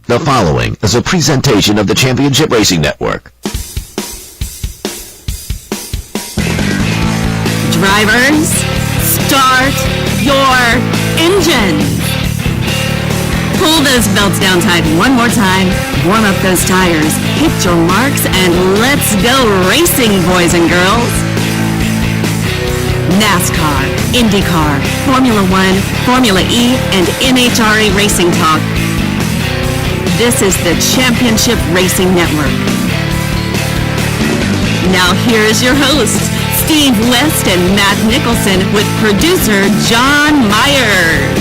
The following is a presentation of the Championship Racing Network. Drivers, start your engines. Pull those belts down tight one more time, warm up those tires, hit your marks, and let's go racing, boys and girls. NASCAR, Indycar, Formula 1, FormulaE, and NHRA Racing Talk. This is the Championship Racing Network. Now here is your hosts, Steve West and Matt Nicholson, with producer John Myers.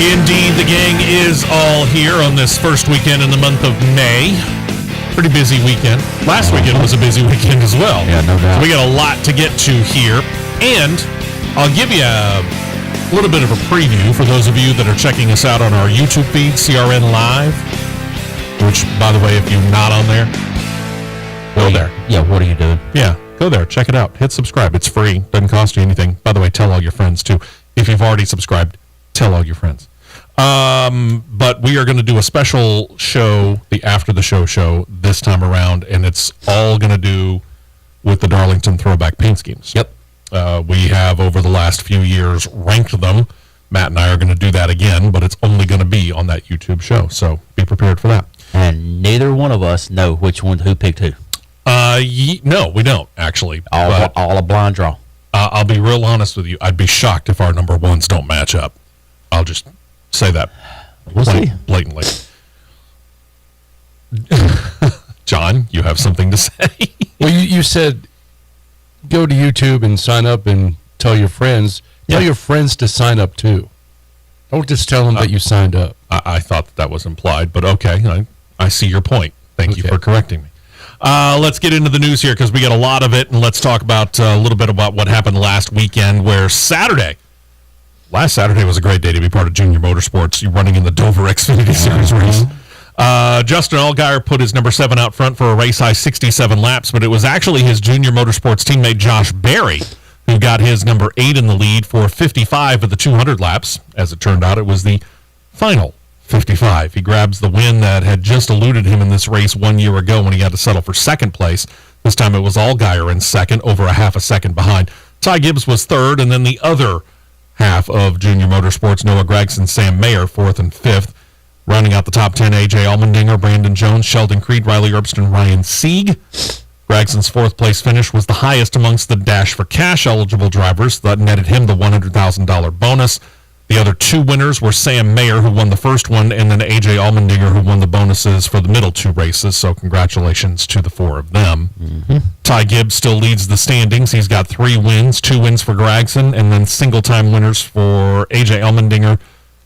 Indeed, the gang is all here on this first weekend in the month of May. Pretty busy weekend. Last weekend was a busy weekend as well. Yeah, no doubt. So we got a lot to get to here. And I'll give you a little bit of a preview for those of you that are checking us out on our YouTube feed, CRN Live. Which, by the way, if you're not on there, go there. Yeah, what are you doing? Yeah, go there. Check it out. Hit subscribe. It's free. Doesn't cost you anything. By the way, tell all your friends, too. If you've already subscribed, tell all your friends. But we are going to do a special show, the After the Show this time around, and it's all going to do with the Darlington throwback paint schemes. Yep. We have, over the last few years, ranked them. Matt and I are going to do that again, but it's only going to be on that YouTube show, so be prepared for that. And neither one of us know which one, who picked who. No, we don't, actually. All a blind draw. I'll be real honest with you. I'd be shocked if our number ones don't match up. I'll just say that blatantly. John, you have something to say? Well, you said go to YouTube and sign up and tell your friends. Tell your friends to sign up, too. Don't just tell them that you signed up. I thought that was implied, but okay. I see your point. Thank you for correcting me. Let's get into the news here because we got a lot of it, and let's talk about a little bit about what happened last weekend where last Saturday was a great day to be part of Junior Motorsports. You're running in the Dover Xfinity Series race. Justin Allgaier put his number 7 out front for a race-high 67 laps, but it was actually his Junior Motorsports teammate Josh Berry who got his number 8 in the lead for 55 of the 200 laps. As it turned out, it was the final 55. He grabs the win that had just eluded him in this race 1 year ago when he had to settle for second place. This time it was Allgaier in second, over a half a second behind. Ty Gibbs was third, and then the other half of Junior Motorsports, Noah Gregson, Sam Mayer, fourth and fifth. Rounding out the top 10, A.J. Allmendinger, Brandon Jones, Sheldon Creed, Riley Erbst, and Ryan Sieg. Gregson's fourth-place finish was the highest amongst the Dash for Cash eligible drivers. That netted him the $100,000 bonus. The other two winners were Sam Mayer, who won the first one, and then A.J. Allmendinger, who won the bonuses for the middle two races. So congratulations to the four of them. Mm-hmm. Ty Gibbs still leads the standings. He's got 3 wins, 2 wins for Gregson, and then single-time winners for A.J. Allmendinger,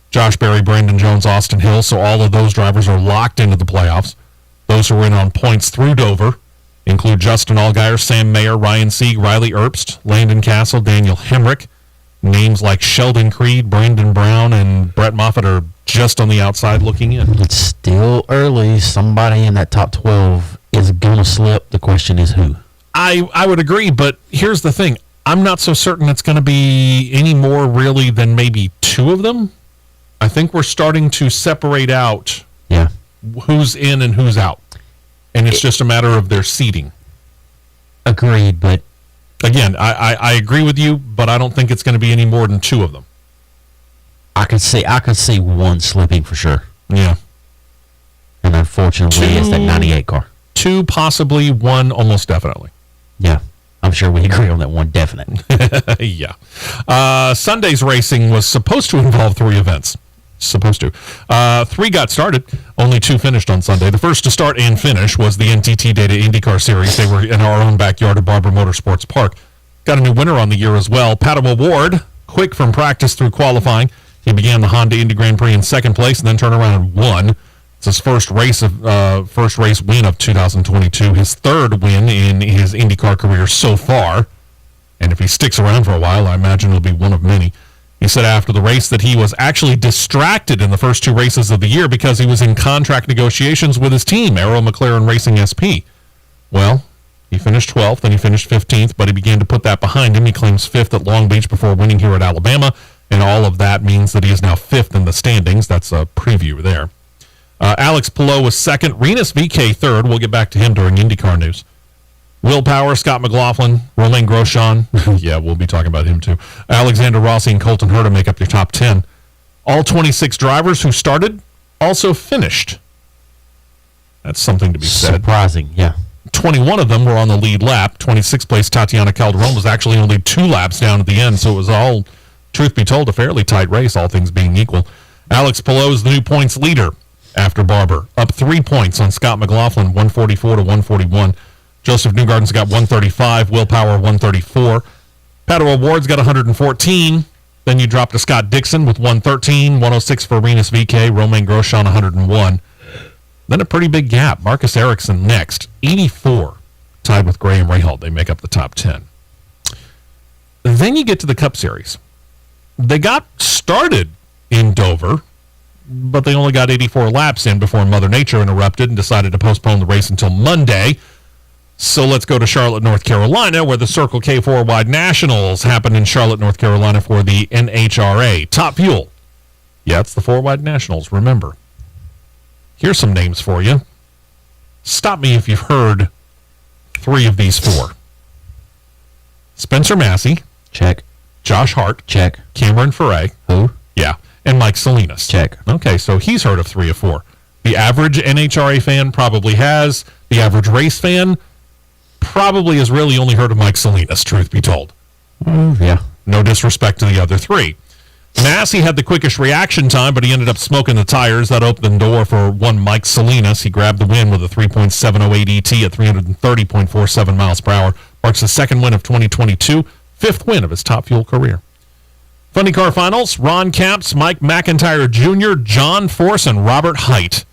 Josh Berry, Brandon Jones, Austin Hill. So all of those drivers are locked into the playoffs. Those who are in on points through Dover include Justin Allgaier, Sam Mayer, Ryan Sieg, Riley Erbst, Landon Castle, Daniel Hemrick. Names like Sheldon Creed, Brandon Brown, and Brett Moffitt are just on the outside looking in. It's still early. Somebody in that top 12 is going to slip. The question is who? I would agree, but here's the thing. I'm not so certain it's going to be any more really than maybe 2 of them. I think we're starting to separate out who's in and who's out. And it's just a matter of their seeding. Agreed, but again, I agree with you, but I don't think it's going to be any more than 2 of them. I could see one slipping for sure. Yeah. And unfortunately, it's that 98 car. 2, possibly 1, almost definitely. Yeah. I'm sure we agree on that one, definitely. Yeah. Sunday's racing was supposed to involve 3 events. Supposed to. 3 got started. Only 2 finished on Sunday. The first to start and finish was the NTT Data IndyCar Series. They were in our own backyard at Barber Motorsports Park. Got a new winner on the year as well. Padua Ward, quick from practice through qualifying. He began the Honda Indy Grand Prix in second place and then turned around and won. It's his first race win of 2022. His 3rd win in his IndyCar career so far. And if he sticks around for a while, I imagine it'll be one of many. He said after the race that he was actually distracted in the first 2 races of the year because he was in contract negotiations with his team, Arrow McLaren Racing SP. Well, he finished 12th and he finished 15th, but he began to put that behind him. He claims 5th at Long Beach before winning here at Alabama, and all of that means that he is now 5th in the standings. That's a preview there. Alex Palou was second. Renus VK third. We'll get back to him during IndyCar news. Will Power, Scott McLaughlin, Romain Grosjean. Yeah, we'll be talking about him too. Alexander Rossi and Colton Herta make up your top 10. All 26 drivers who started also finished. That's something to be said. Surprising, yeah. 21 of them were on the lead lap. 26th place Tatiana Calderon was actually only 2 laps down at the end, so it was all, truth be told, a fairly tight race, all things being equal. Alex Palou is the new points leader after Barber, up 3 points on Scott McLaughlin, 144 to 141. Joseph Newgarden's got 135, Will Power 134. Pato O'Ward's got 114. Then you drop to Scott Dixon with 113, 106 for Renus VK, Romain Grosjean 101. Then a pretty big gap. Marcus Ericsson next, 84, tied with Graham Rahal. They make up the top 10. Then you get to the Cup Series. They got started in Dover, but they only got 84 laps in before Mother Nature interrupted and decided to postpone the race until Monday. So let's go to Charlotte, North Carolina, where the Circle K 4-Wide Nationals happened in Charlotte, North Carolina for the NHRA. Top Fuel. Yeah, it's the 4-Wide Nationals, remember. Here's some names for you. Stop me if you've heard 3 of these 4. Spencer Massey. Check. Josh Hart. Check. Cameron Ferret. Who? Yeah. And Mike Salinas. Check. Okay, so he's heard of 3 of 4. The average NHRA fan probably has. The average race fan probably has really only heard of Mike Salinas, truth be told. Yeah. No disrespect to the other 3. Massey had the quickest reaction time, but he ended up smoking the tires. That opened the door for one Mike Salinas. He grabbed the win with a 3.708 ET at 330.47 miles per hour. Marks the 2nd win of 2022, 5th win of his Top Fuel career. Funny Car Finals, Ron Capps, Mike McIntyre Jr., John Force, and Robert Height.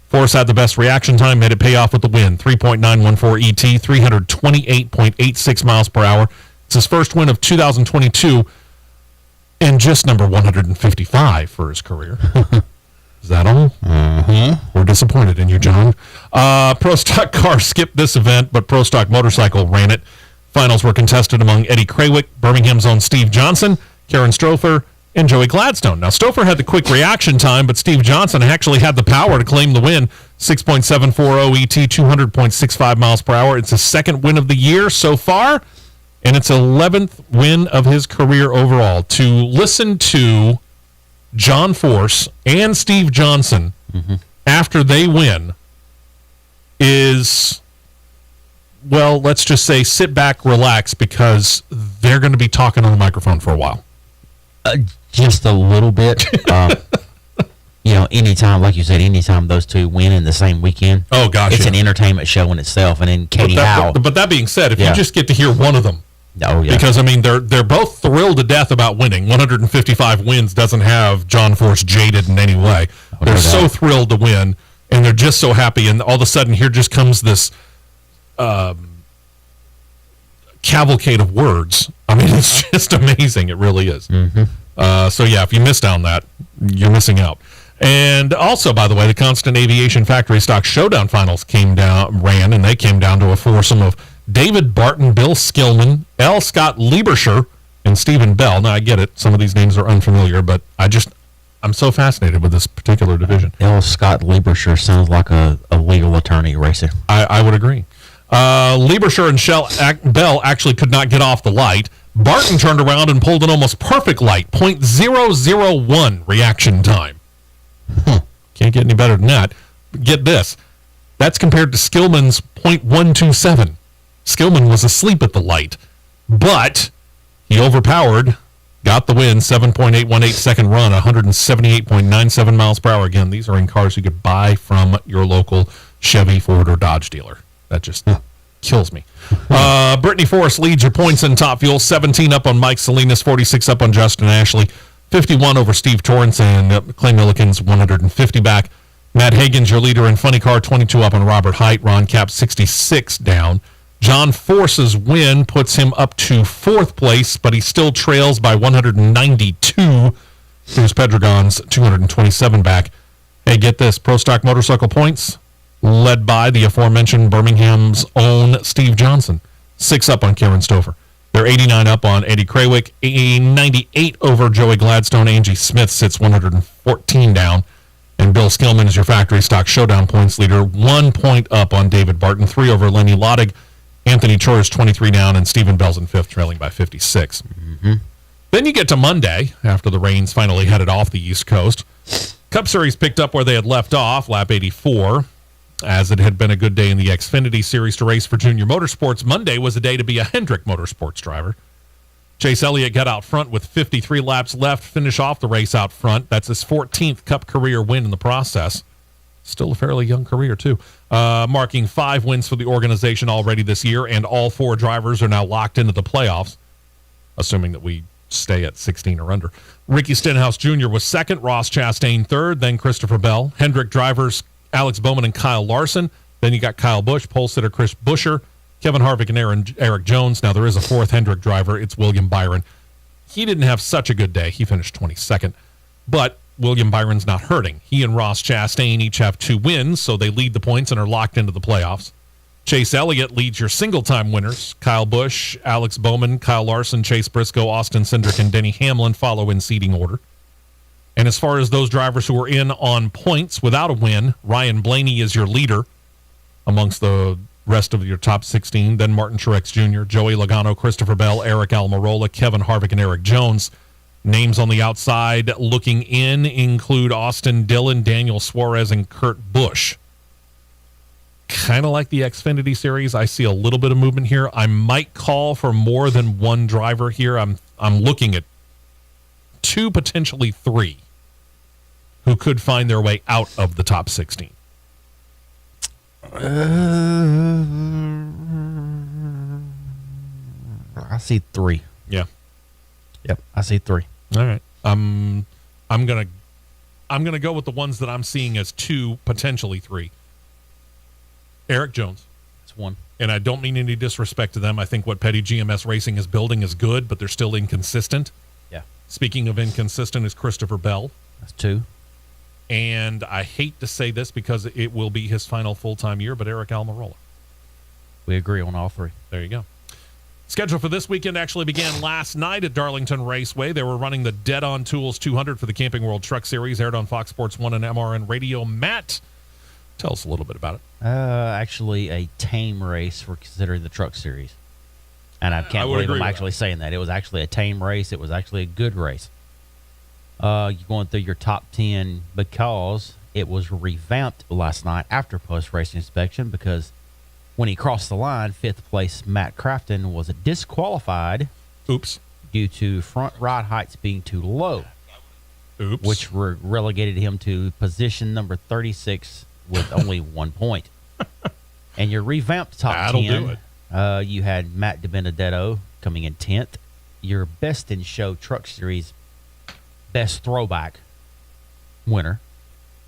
Force had the best reaction time, made it pay off with the win. 3.914 ET, 328.86 miles per hour. It's his first win of 2022 and just number 155 for his career. Is that all? We're disappointed in you, John. Pro Stock Car skipped this event, but Pro Stock Motorcycle ran it. Finals were contested among Eddie Krawick, Birmingham's own Steve Johnson, Karen Strofer, and Joey Gladstone. Now, Stouffer had the quick reaction time, but Steve Johnson actually had the power to claim the win. 6.740 ET, 200.65 miles per hour. It's his 2nd win of the year so far, and it's 11th win of his career overall. To listen to John Force and Steve Johnson after they win is, well, let's just say sit back, relax, because they're going to be talking on the microphone for a while. Just a little bit. Anytime, like you said, anytime those two win in the same weekend, oh gosh, it's an entertainment show in itself. And then Katie Howe. But that being said, if you just get to hear one of them, because I mean they're both thrilled to death about winning. 155 wins doesn't have John Force jaded in any way. They're so thrilled to win, and they're just so happy. And all of a sudden, here just comes this cavalcade of words. I mean, it's just amazing. It really is. So yeah, if you missed on that, you're missing out. And also, by the way, the Constant Aviation Factory Stock Showdown Finals ran, and they came down to a foursome of David Barton, Bill Skillman, L. Scott Lieberscher, and Stephen Bell. Now, I get it. Some of these names are unfamiliar, but I'm so fascinated with this particular division. L. Scott Lieberscher sounds like a legal attorney racer. I would agree. Lieberscher and Bell actually could not get off the light. Barton turned around and pulled an almost perfect light, 0.001 reaction time. Can't get any better than that. Get this. That's compared to Skillman's 0.127. Skillman was asleep at the light, but he overpowered, got the win, 7.818 second run, 178.97 miles per hour. Again, these are in cars you could buy from your local Chevy, Ford, or Dodge dealer. That just kills me. Brittany Forrest leads your points in Top Fuel, 17 up on Mike Salinas, 46 up on Justin Ashley, 51 over Steve Torrance, and Clay Milliken's 150 back. Matt Hagan's your leader in Funny Car, 22 up on Robert Height. Ron Capps, 66 down. John Force's win puts him up to 4th place, but he still trails by 192. Here's Pedregon's 227 back. Hey, get this. Pro Stock Motorcycle points, led by the aforementioned Birmingham's own Steve Johnson. 6 up on Karen Stouffer. They're 89 up on Eddie Krawick, 98 over Joey Gladstone. Angie Smith sits 114 down. And And Bill Skillman is your factory stock showdown points leader, 1 point up on David Barton, 3 over Lenny Lottig. Anthony Chor is 23 down, and Stephen Bell's in 5th, trailing by 56. Then you get to Monday, after the rains finally headed off the East Coast. Cup Series picked up where they had left off, lap 84. As it had been a good day in the Xfinity Series to race for Junior Motorsports, Monday was a day to be a Hendrick Motorsports driver. Chase Elliott got out front with 53 laps left, finish off the race out front. That's his 14th Cup career win in the process. Still a fairly young career, too. Marking 5 wins for the organization already this year, and all 4 drivers are now locked into the playoffs, assuming that we stay at 16 or under. Ricky Stenhouse Jr. was second, Ross Chastain third, then Christopher Bell. Hendrick drivers Alex Bowman and Kyle Larson. Then you got Kyle Busch, pole sitter Chris Buescher, Kevin Harvick, and Eric Jones. Now, there is a 4th Hendrick driver. It's William Byron. He didn't have such a good day. He finished 22nd. But William Byron's not hurting. He and Ross Chastain each have 2 wins, so they lead the points and are locked into the playoffs. Chase Elliott leads your single-time winners. Kyle Busch, Alex Bowman, Kyle Larson, Chase Briscoe, Austin Cindric, and Denny Hamlin follow in seeding order. And as far as those drivers who are in on points without a win, Ryan Blaney is your leader amongst the rest of your top 16. Then Martin Truex Jr., Joey Logano, Christopher Bell, Eric Almirola, Kevin Harvick, and Eric Jones. Names on the outside looking in include Austin Dillon, Daniel Suarez, and Kurt Busch. Kind of like the Xfinity Series, I see a little bit of movement here. I might call for more than one driver here. I'm looking at 2, potentially 3, who could find their way out of the top 16. I see 3. Yeah. Yep, I see 3. All right. I'm gonna go with the ones that I'm seeing as 2, potentially 3. Eric Jones. That's 1. And I don't mean any disrespect to them. I think what Petty GMS Racing is building is good, but they're still inconsistent. Yeah. Speaking of inconsistent is Christopher Bell. That's 2. And I hate to say this because it will be his final full-time year, but Eric Almirola. We agree on all 3. There you go. Schedule for this weekend actually began last night at Darlington Raceway. They were running the Dead on Tools 200 for the Camping World Truck Series, aired on Fox Sports 1 and MRN Radio. Matt, tell us a little bit about it. Actually, a tame race for considering the Truck Series. And I can't believe I'm actually saying that. It was actually a tame race. It was actually a good race. You're going through your top 10 because it was revamped last night after post-race inspection because when he crossed the line, 5th place Matt Crafton was disqualified. Oops. Due to front ride heights being too low. Oops. Which relegated him to position number 36 with only 1 point. And your revamped top That'll 10, do it. You had Matt DiBenedetto coming in 10th. Your Best in Show Truck Series Best Throwback winner.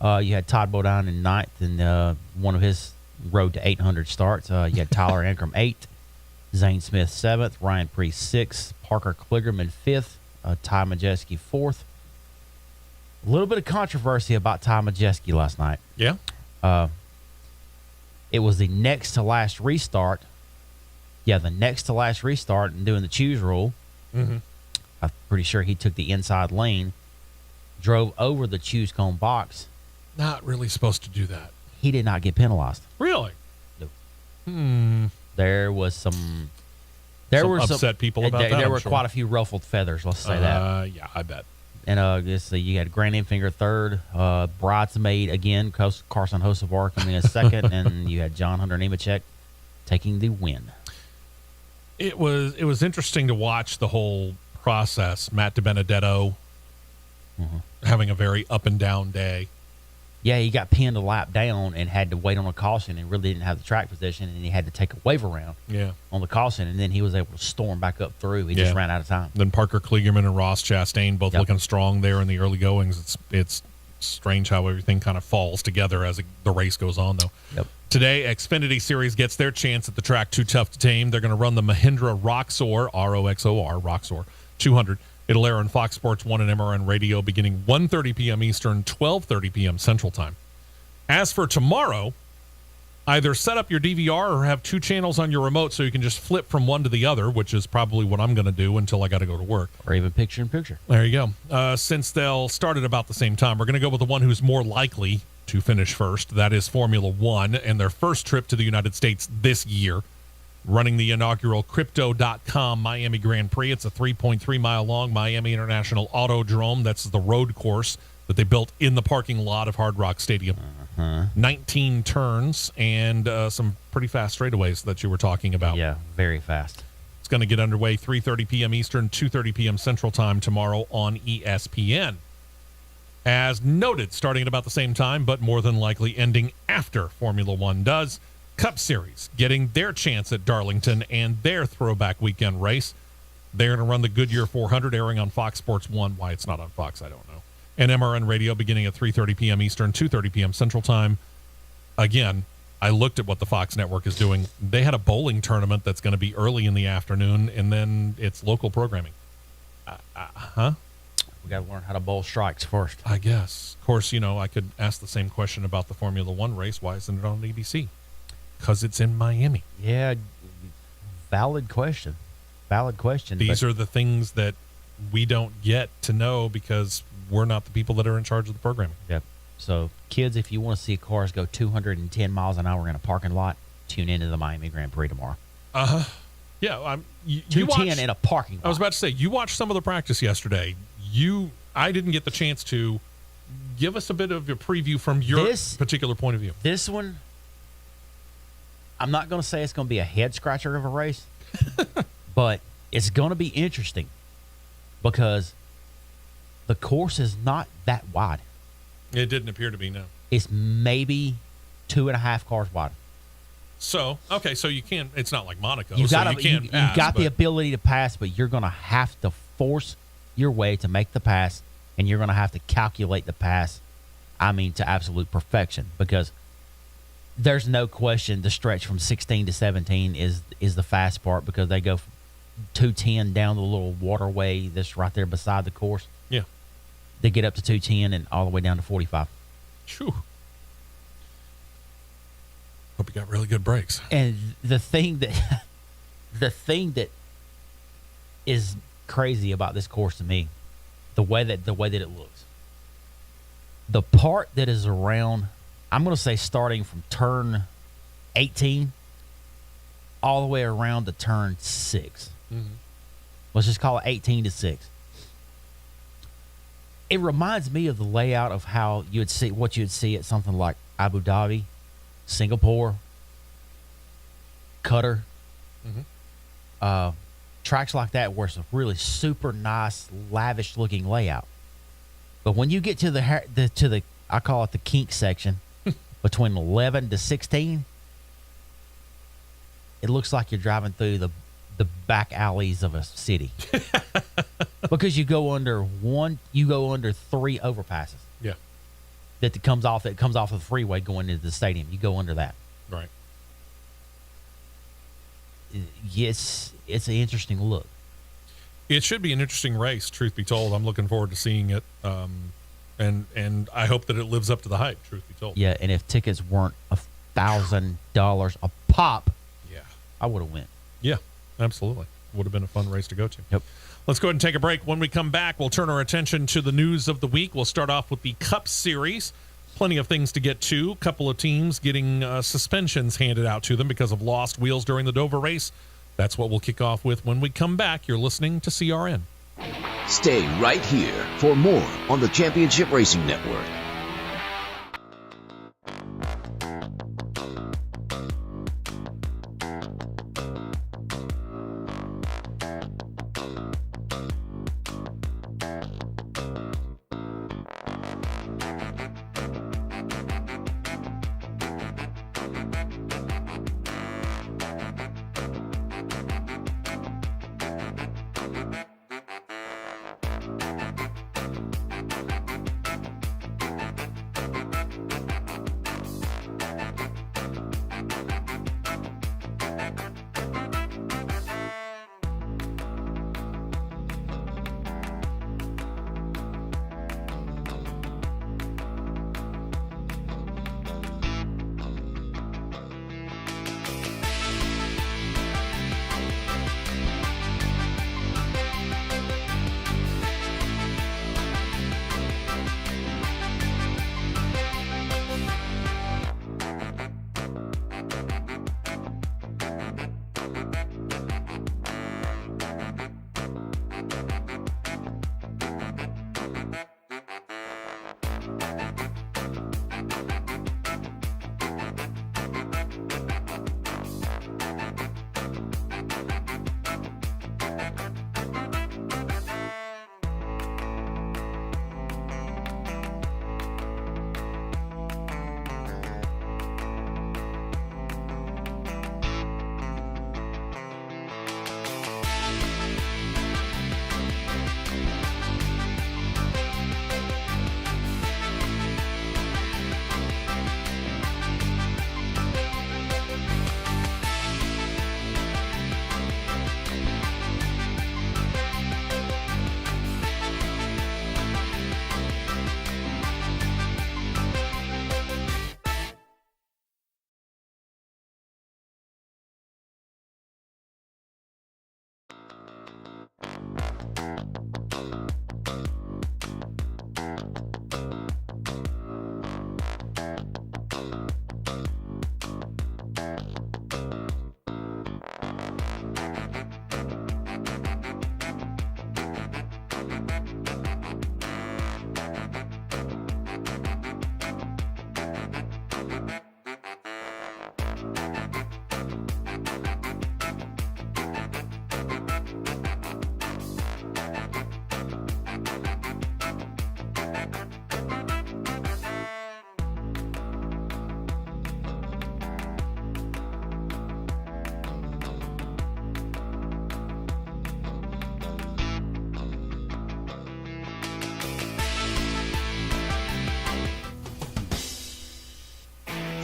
You had Todd Bodine in 9th and one of his road to 800 starts. You had Tyler Ankrum 8th, Zane Smith 7th, Ryan Priest 6th, Parker Kligerman 5th, Ty Majeski 4th. A little bit of controversy about Ty Majeski last night. Yeah. It was the next to last restart. Yeah, the next to last restart and doing the choose rule. Mm-hmm. I'm pretty sure he took the inside lane, drove over the choose cone box. Not really supposed to do that. He did not get penalized. Really? No. There was some. There were upset people about that. There were quite a few ruffled feathers. Let's say that. Yeah, I bet. And you had Grant Enfinger third, bridesmaid again, Carson Hocevar coming in second, and you had John Hunter Nemechek taking the win. It was interesting to watch the whole process. Matt DiBenedetto having a very up and down day. Yeah, he got pinned a lap down and had to wait on a caution and really didn't have the track position, and he had to take a wave around on the caution, and then he was able to storm back up through. He just ran out of time. Then Parker Kligerman and Ross Chastain both looking strong there in the early goings. It's strange how everything kind of falls together as the race goes on, though. Yep. Today, Xfinity Series gets their chance at the track Too Tough to Tame. They're going to run the Mahindra Roxor, R-O-X-O-R, Roxor 200. It'll air on Fox Sports 1 and MRN Radio beginning 1:30 p.m. Eastern, 12:30 p.m. Central Time. As for tomorrow, Either set up your DVR or have 2 channels on your remote so you can just flip from one to the other, which is probably what I'm going to do until I got to go to work. Or even picture-in-picture. There you go. Since they'll start at about the same time, we're going to go with the one who's more likely to finish first. That is Formula One and their first trip to the United States this year, running the inaugural Crypto.com Miami Grand Prix. It's a 3.3-mile long Miami International Autodrome. That's the road course that they built in the parking lot of Hard Rock Stadium. 19 turns and some pretty fast straightaways that you were talking about. Yeah, very fast. It's going to get underway 3:30 p.m. Eastern, 2:30 p.m. Central Time tomorrow on ESPN. As noted, starting at about the same time, but more than likely ending after Formula One does, Cup Series getting their chance at Darlington and their throwback weekend race. They're going to run the Goodyear 400, airing on Fox Sports 1. Why it's not on Fox, I don't know. And MRN Radio beginning at 3:30 p.m. Eastern, 2:30 p.m. Central Time. Again, I looked at what the Fox network is doing. They had a bowling tournament that's going to be early in the afternoon, and then it's local programming. We got to learn how to bowl strikes first. I guess. Of course, I could ask the same question about the Formula One race. Why isn't it on ABC? Because it's in Miami. Yeah, valid question. These are the things that we don't get to know because we're not the people that are in charge of the programming. Yep. So, kids, if you want to see cars go 210 miles an hour in a parking lot, tune into the Miami Grand Prix tomorrow. Yeah, you 210 in a parking lot. I was about to say, you watched some of the practice yesterday. I didn't get the chance to give us a bit of a preview from your particular point of view. This one, I'm not going to say it's going to be a head scratcher of a race, but it's going to be interesting because the course is not that wide. It didn't appear to be, no. It's maybe 2.5 cars wide. So, okay, so you can't, it's not like Monaco, You so you can't pass. You've got the ability to pass, but you're going to have to force your way to make the pass, and you're going to have to calculate the pass, to absolute perfection, because there's no question the stretch from 16 to 17 is the fast part, because they go from 210 down the little waterway that's right there beside the course. Yeah. They get up to 210 and all the way down to 45. Phew. Hope you got really good brakes. And the thing that is crazy about this course to me, the way that it looks, the part that is around, I'm going to say starting from turn 18 all the way around to turn 6. Mm-hmm. Let's just call it 18 to 6. It reminds me of the layout of how you would see at something like Abu Dhabi, Singapore, Qatar, tracks like that, where it's a really super nice, lavish looking layout. But when you get to the I call it the kink section, between 11 to 16, it looks like you're driving through the back alleys of a city. Because you go under 3 overpasses. Yeah. That comes off of the freeway going into the stadium. You go under that. Right. Yes, it's an interesting look. It should be an interesting race, truth be told. I'm looking forward to seeing it. And I hope that it lives up to the hype, truth be told. Yeah, and if tickets weren't $1,000 a pop, yeah, I would have went. Yeah, absolutely. Would have been a fun race to go to. Yep. Let's go ahead and take a break. When we come back, we'll turn our attention to the news of the week. We'll start off with the Cup Series. Plenty of things to get to. A couple of teams getting suspensions handed out to them because of lost wheels during the Dover race. That's what we'll kick off with when we come back. You're listening to CRN. Stay right here for more on the Championship Racing Network.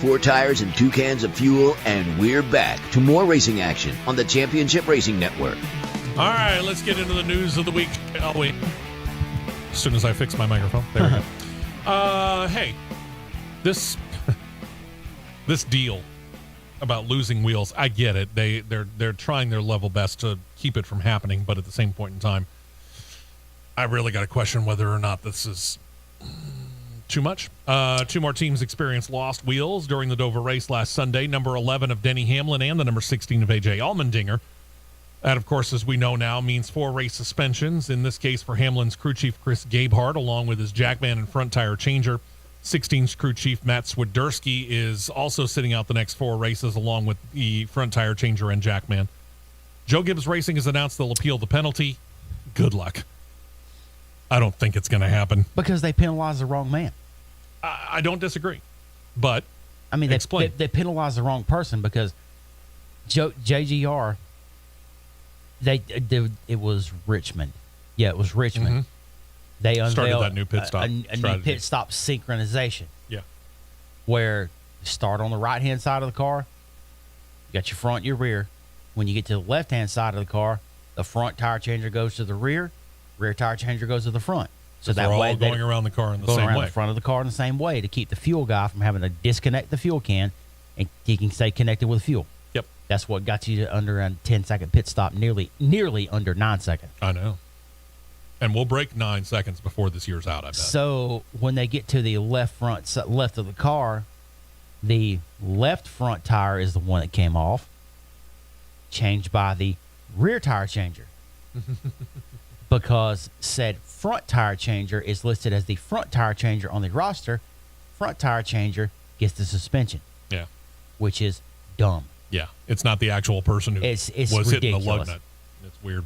4 tires and 2 cans of fuel, and we're back to more racing action on the Championship Racing Network. All right, let's get into the news of the week, shall we? As soon as I fix my microphone. There we go. Hey, this deal about losing wheels, I get it. They're trying their level best to keep it from happening, but at the same point in time, I really got to question whether or not this is too much. 2 more teams experienced lost wheels during the Dover race last Sunday. Number 11 of Denny Hamlin and the number 16 of A.J. Allmendinger. That, of course, as we know now, means 4 race suspensions. In this case, for Hamlin's crew chief Chris Gabehart, along with his jackman and front tire changer. 16's crew chief Matt Swiderski is also sitting out the next 4 races, along with the front tire changer and jackman. Joe Gibbs Racing has announced they'll appeal the penalty. Good luck. I don't think it's going to happen. Because they penalized the wrong man. I don't disagree. But, I mean, they penalized the wrong person because JGR, it was Richmond. Yeah, it was Richmond. Mm-hmm. They unveiled started that new pit stop a new pit stop synchronization. Yeah. Where you start on the right-hand side of the car, you got your front, your rear. When you get to the left-hand side of the car, the front tire changer goes to the rear tire changer goes to the front. So that they're way all going around the car in the same way. The front of the car in the same way to keep the fuel guy from having to disconnect the fuel can, and he can stay connected with fuel. Yep. That's what got you to under a 10-second pit stop, nearly under 9 seconds. I know. And we'll break 9 seconds before this year's out, I bet. So when they get to the left of the car, the left front tire is the one that came off, changed by the rear tire changer. Because said front tire changer is listed as the front tire changer on the roster. Front tire changer gets the suspension. Yeah. Which is dumb. Yeah. It's not the actual person who it's was hitting the lug ridiculous. nut. It's weird.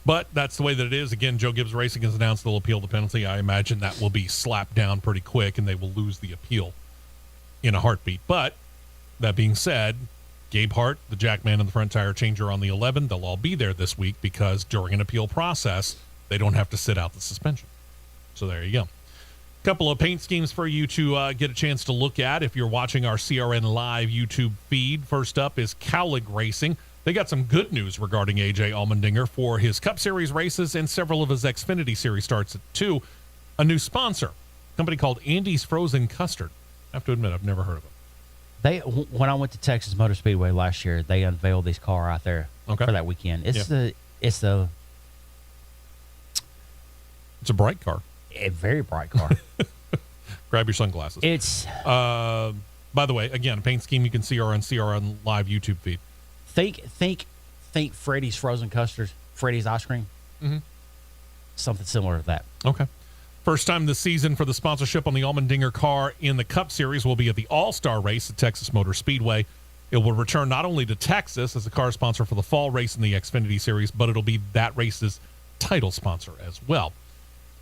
But that's the way that it is. Again, Joe Gibbs Racing has announced they'll appeal the penalty. I imagine that will be slapped down pretty quick, and they will lose the appeal in a heartbeat. But that being said, Gabehart, the jackman, and the front tire changer on the 11, they'll all be there this week because during an appeal process, they don't have to sit out the suspension. So there you go. Couple of paint schemes for you to get a chance to look at if you're watching our CRN Live YouTube feed. First up is Cowlick Racing. They got some good news regarding A.J. Allmendinger for his Cup Series races and several of his Xfinity Series starts at 2. A new sponsor, a company called Andy's Frozen Custard. I have to admit, I've never heard of them. When I went to Texas Motor Speedway last year, they unveiled this car out there for that weekend. It's a bright car. A very bright car. Grab your sunglasses. It's by the way, again, a paint scheme you can see on CRN Live YouTube feed. Think Freddy's Frozen Custard, Freddy's ice cream. Mm-hmm. Something similar to that. Okay. First time this season for the sponsorship on the Allmendinger car in the Cup Series will be at the All-Star race at Texas Motor Speedway. It will return not only to Texas as a car sponsor for the fall race in the Xfinity Series, but it'll be that race's title sponsor as well.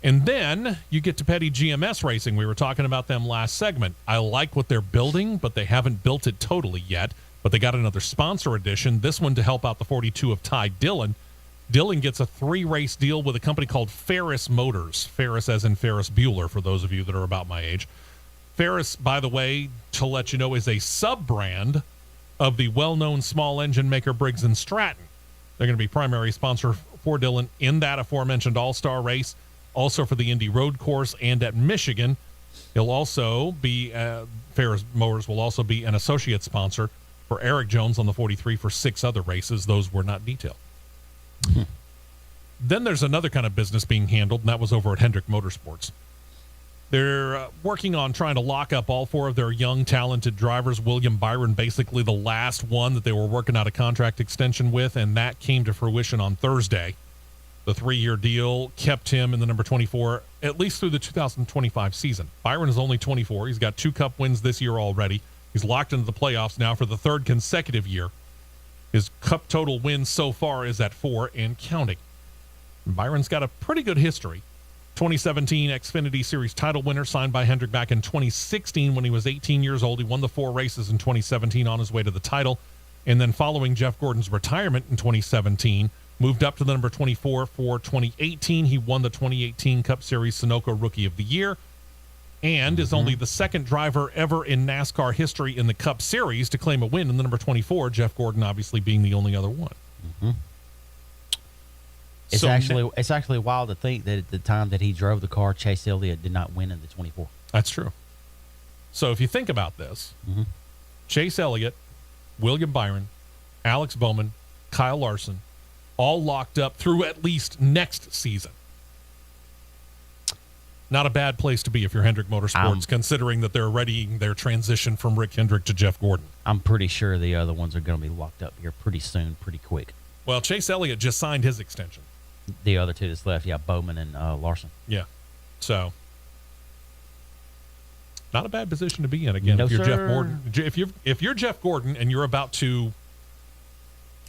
And then you get to Petty GMS Racing. We were talking about them last segment. I like what they're building, but they haven't built it totally yet. But they got another sponsor edition, this one to help out the 42 of Ty Dillon. Dillon gets a 3-race deal with a company called Ferris Motors. Ferris as in Ferris Bueller, for those of you that are about my age. Ferris, by the way, to let you know, is a sub-brand of the well-known small engine maker Briggs & Stratton. They're going to be primary sponsor for Dillon in that aforementioned All-Star race, also for the Indy Road Course and at Michigan. He'll also be, Ferris Motors will also be an associate sponsor for Eric Jones on the 43 for 6 other races. Those were not detailed. Then there's another kind of business being handled, and that was over at Hendrick Motorsports. They're working on trying to lock up all 4 of their young, talented drivers. William Byron, basically the last one that they were working out a contract extension with, and that came to fruition on Thursday. The 3-year deal kept him in the number 24, at least through the 2025 season. Byron is only 24. He's got 2 Cup wins this year already. He's locked into the playoffs now for the 3rd consecutive year. His Cup total wins so far is at 4 and counting. Byron's got a pretty good history. 2017 Xfinity Series title winner, signed by Hendrick back in 2016 when he was 18 years old. He won the 4 races in 2017 on his way to the title. And then following Jeff Gordon's retirement in 2017, moved up to the number 24 for 2018. He won the 2018 Cup Series Sunoco Rookie of the Year. and is only the second driver ever in NASCAR history in the Cup Series to claim a win in the number 24, Jeff Gordon obviously being the only other one. It's So actually wild to think that at the time that he drove the car, Chase Elliott did not win in the 24. That's true. So if you think about this, Chase Elliott, William Byron, Alex Bowman, Kyle Larson, all locked up through at least next season. Not a bad place to be if you're Hendrick Motorsports, considering that they're readying their transition from Rick Hendrick to Jeff Gordon. I'm pretty sure the other ones are going to be locked up here pretty soon, pretty quick. Well, Chase Elliott just signed his extension. The other two that's left, Bowman and Larson. Yeah. So, not a bad position to be in. Again, No, if you're sir. Jeff Gordon, if you're Jeff Gordon and you're about to,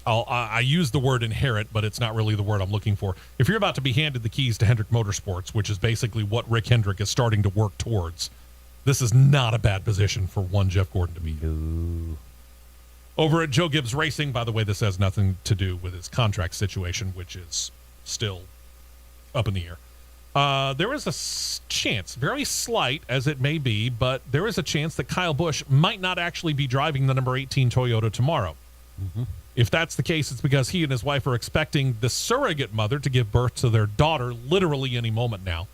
I use the word inherit, but it's not really the word I'm looking for. If you're about to be handed the keys to Hendrick Motorsports, which is basically what Rick Hendrick is starting to work towards, this is not a bad position for one Jeff Gordon to be in. Over at Joe Gibbs Racing, by the way, this has nothing to do with his contract situation, which is still up in the air. There is a chance, very slight as it may be, but there is a chance that Kyle Busch might not actually be driving the number 18 Toyota tomorrow. If that's the case, it's because he and his wife are expecting the surrogate mother to give birth to their daughter literally any moment now.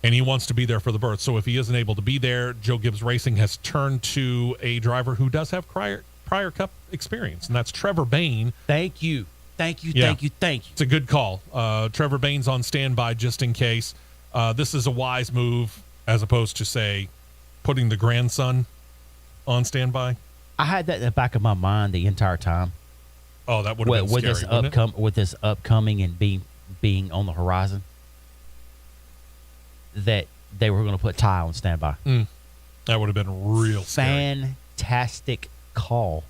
And he wants to be there for the birth. So if he isn't able to be there, Joe Gibbs Racing has turned to a driver who does have prior Cup experience, and that's Trevor Bayne. Thank you. Thank you. It's a good call. Trevor Bayne's on standby just in case. This is a wise move as opposed to, say, putting the grandson on standby. I had that in the back of my mind the entire time. Oh, that would have been with scary, this with this upcoming and being on the horizon, that they were going to put Ty on standby. That would have been real scary. Fantastic call,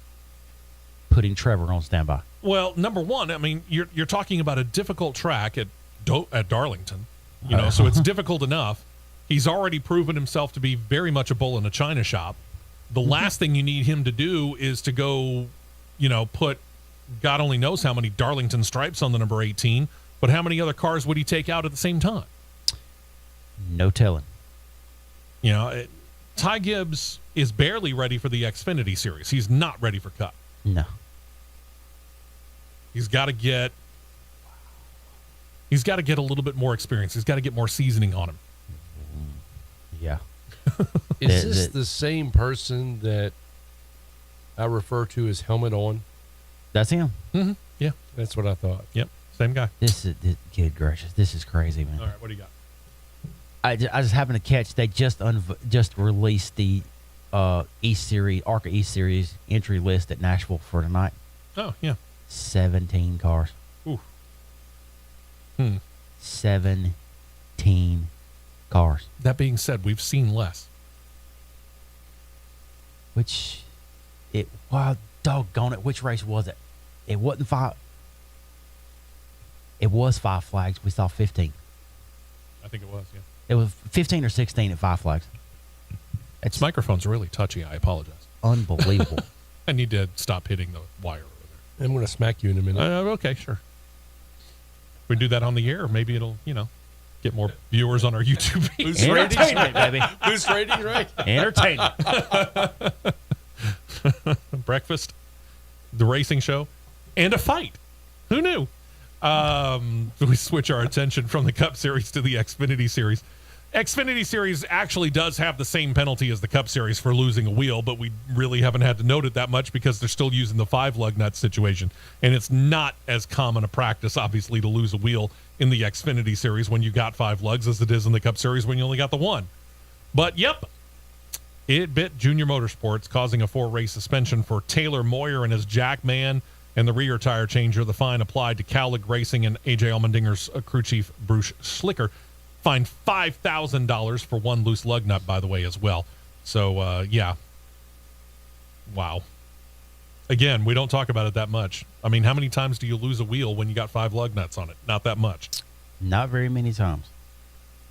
putting Trevor on standby. Well, number one, I mean, you're talking about a difficult track at Darlington, so it's difficult enough. He's already proven himself to be very much a bull in a china shop. The last thing you need him to do is to go, put God only knows how many Darlington stripes on the number 18, but how many other cars would he take out at the same time? No telling. Ty Gibbs is barely ready for the Xfinity Series. He's not ready for Cup. No. He's got to get a little bit more experience. He's got to get more seasoning on him. Yeah. Is this the same person that I refer to as helmet on? That's him. Mm-hmm. Yeah. That's what I thought. Yep. Same guy. Good gracious. This is crazy, man. All right. What do you got? I just happened to catch they just released the East Series, ARCA East Series entry list at Nashville for tonight. Oh, yeah. 17 cars. Ooh. 17 cars. That being said, we've seen less. Doggone it, which race was it? It wasn't 5. It was 5 flags. We saw 15. I think it was, yeah. It was 15 or 16 at 5 flags. This microphone's really touchy. I apologize. Unbelievable. I need to stop hitting the wire over there. I'm going to smack you in a minute. Okay, sure. We do that on the air. Maybe it'll, get more viewers on our YouTube page. Entertainment, baby. Boost rating, right? Entertainment. Breakfast, the racing show, and a fight. Who knew? We switch our attention from the Cup Series to the Xfinity Series. Xfinity Series actually does have the same penalty as the Cup Series for losing a wheel, but we really haven't had to note it that much because they're still using the 5 lug nut situation. And it's not as common a practice, obviously, to lose a wheel in the Xfinity Series when you got 5 lugs as it is in the Cup Series when you only got the 1. But, yep, it bit Junior Motorsports, causing a 4-race suspension for Taylor Moyer and his Jackman and the rear tire changer. The fine applied to Cowlick Racing and A.J. Allmendinger's crew chief, Bruce Schlicker. Fined $5,000 for 1 loose lug nut, by the way, as well. So, yeah. Wow. Again, we don't talk about it that much. I mean, how many times do you lose a wheel when you got 5 lug nuts on it? Not that much. Not very many times.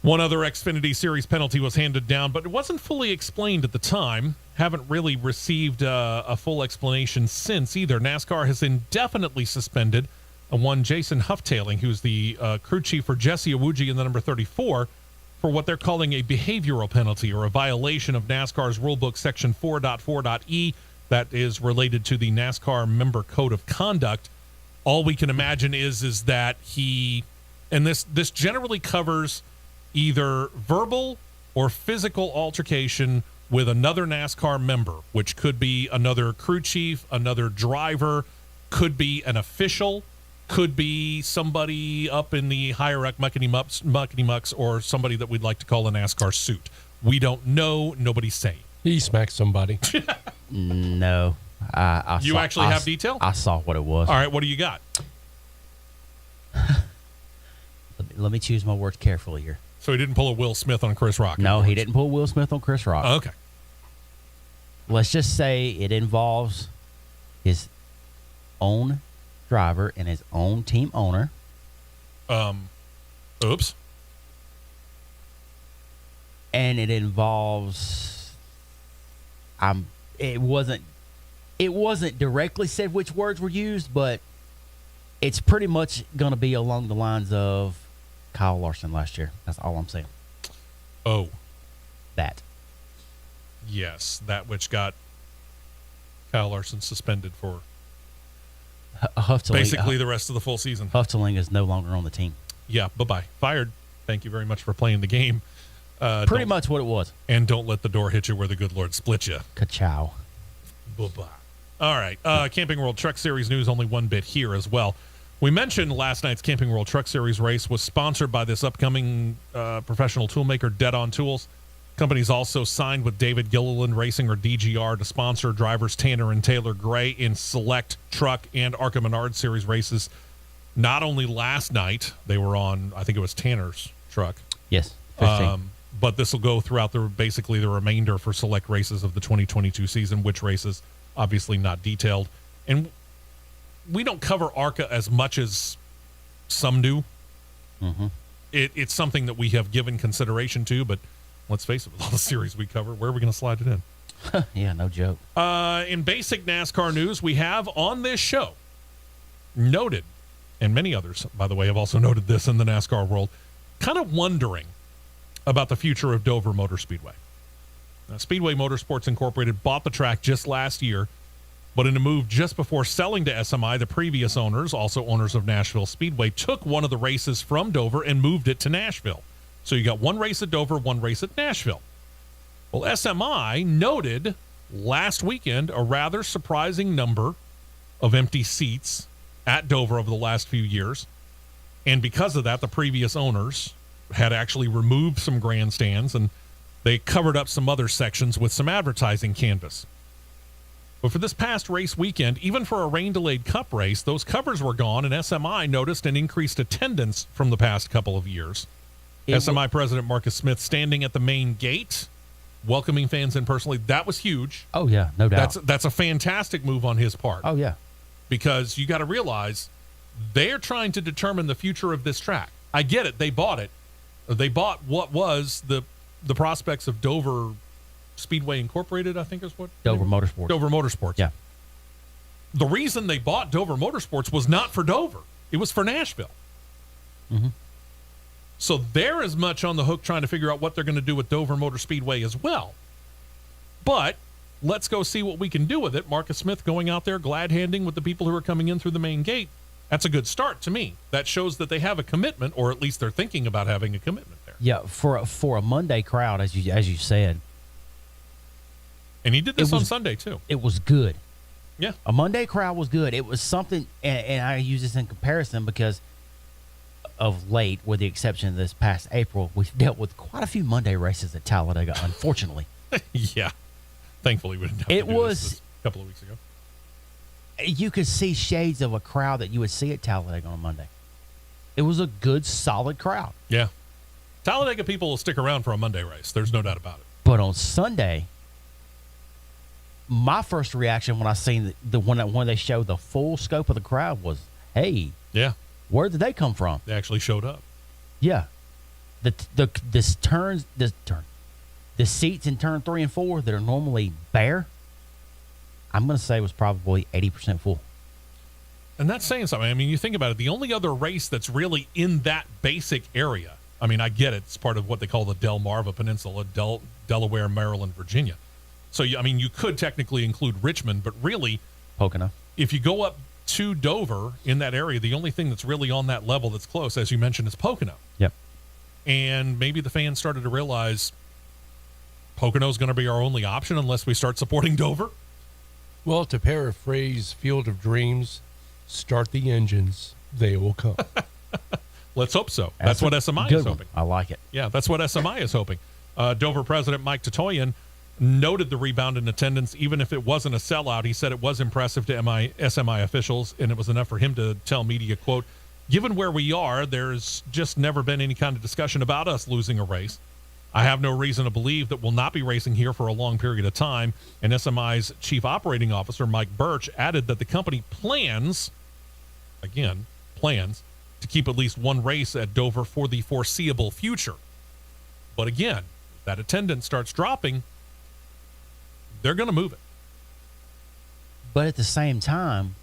One other Xfinity Series penalty was handed down, but it wasn't fully explained at the time. Haven't really received a full explanation since either. NASCAR has indefinitely suspended one Jason Hufftailing, who's the crew chief for Jesse Iwuji in the number 34, for what they're calling a behavioral penalty or a violation of NASCAR's rulebook section 4.4.e that is related to the NASCAR member code of conduct. All we can imagine is that he, and this generally covers either verbal or physical altercation with another NASCAR member, which could be another crew chief, another driver, could be an official, could be somebody up in the higher up muckety mucks, or somebody that we'd like to call a NASCAR suit. We don't know. Nobody's saying. He smacked somebody. No. You actually have detail? I saw what it was. All right, what do you got? Let me choose my words carefully here. So he didn't pull a Will Smith on Chris Rock? No, he didn't pull Will Smith on Chris Rock. Okay. Let's just say it involves his own driver and his own team owner. Oops. And it involves it wasn't directly said which words were used, but it's pretty much going to be along the lines of Kyle Larson last year. That's all I'm saying. Oh. That. Yes, that which got Kyle Larson suspended for basically the rest of the full season. Hufteling is no longer on the team. Yeah, bye-bye. Fired. Thank you very much for playing the game. Pretty much what it was. And don't let the door hit you where the good Lord split you. Ka-chow. Bye-bye. All right. Camping World Truck Series news, only one bit here as well. We mentioned last night's Camping World Truck Series race was sponsored by this upcoming professional toolmaker, Dead On Tools. Company's also signed with David Gilliland Racing, or DGR, to sponsor drivers Tanner and Taylor Gray in select truck and ARCA Menard Series races. Not only last night, they were on, I think it was Tanner's truck. Yes, 15. But this will go throughout basically the remainder for select races of the 2022 season, which races, obviously not detailed. And we don't cover ARCA as much as some do. Mm-hmm. It's something that we have given consideration to, but let's face it, with all the series we cover, where are we going to slide it in? Yeah, no joke. In basic NASCAR news, we have on this show noted, and many others, by the way, have also noted this in the NASCAR world, kind of wondering about the future of Dover Motor Speedway. Now, Speedway Motorsports Incorporated bought the track just last year, but in a move just before selling to SMI, the previous owners, also owners of Nashville Speedway, took one of the races from Dover and moved it to Nashville. So you got one race at Dover, one race at Nashville. Well, SMI noted last weekend a rather surprising number of empty seats at Dover over the last few years. And because of that, the previous owners had actually removed some grandstands, and they covered up some other sections with some advertising canvas. But for this past race weekend, even for a rain-delayed cup race, those covers were gone, and SMI noticed an increased attendance from the past couple of years. SMI President Marcus Smith standing at the main gate, welcoming fans in personally. That was huge. Oh, yeah, no doubt. That's a fantastic move on his part. Oh, yeah. Because you got to realize they're trying to determine the future of this track. I get it. They bought it. They bought what was the prospects of Dover Speedway Incorporated, I think is what? Dover Motorsports. Dover Motorsports. Yeah. The reason they bought Dover Motorsports was not for Dover. It was for Nashville. Mm-hmm. So they're as much on the hook trying to figure out what they're going to do with Dover Motor Speedway as well. But let's go see what we can do with it. Marcus Smith going out there glad-handing with the people who are coming in through the main gate. That's a good start to me. That shows that they have a commitment, or at least they're thinking about having a commitment there. Yeah, for a Monday crowd, as you said. And he did this on Sunday, too. It was good. Yeah. A Monday crowd was good. It was something, and I use this in comparison because of late, with the exception of this past April, we've dealt with quite a few Monday races at Talladega, unfortunately. Yeah. Thankfully, we didn't have to do this a couple of weeks ago. You could see shades of a crowd that you would see at Talladega on Monday. It was a good, solid crowd. Yeah. Talladega people will stick around for a Monday race. There's no doubt about it. But on Sunday, my first reaction when I seen when they showed the full scope of the crowd was, hey, yeah, where did they come from? They actually showed up. Yeah. The seats in turn 3 and 4 that are normally bare, I'm going to say was probably 80% full. And that's saying something. I mean, you think about it. The only other race that's really in that basic area I mean, I get it. It's part of what they call the Delmarva Peninsula, Delaware, Maryland, Virginia. So, I mean, you could technically include Richmond, but really, Pocono. if you go up to Dover in that area, the only thing that's really on that level that's close, as you mentioned, is Pocono. Yep. And maybe the fans started to realize Pocono's going to be our only option unless we start supporting Dover. Well, to paraphrase Field of Dreams, start the engines, they will come. Let's hope so. That's what SMI is hoping. I like it. Yeah, that's what SMI is hoping. Dover President Mike Tatoyan noted the rebound in attendance, even if it wasn't a sellout. He said it was impressive to SMI officials, and it was enough for him to tell media, quote, "Given where we are, there's just never been any kind of discussion about us losing a race. I have no reason to believe that we'll not be racing here for a long period of time." And SMI's Chief Operating Officer, Mike Birch, added that the company plans to keep at least one race at Dover for the foreseeable future. But again, if that attendance starts dropping, they're going to move it. But at the same time,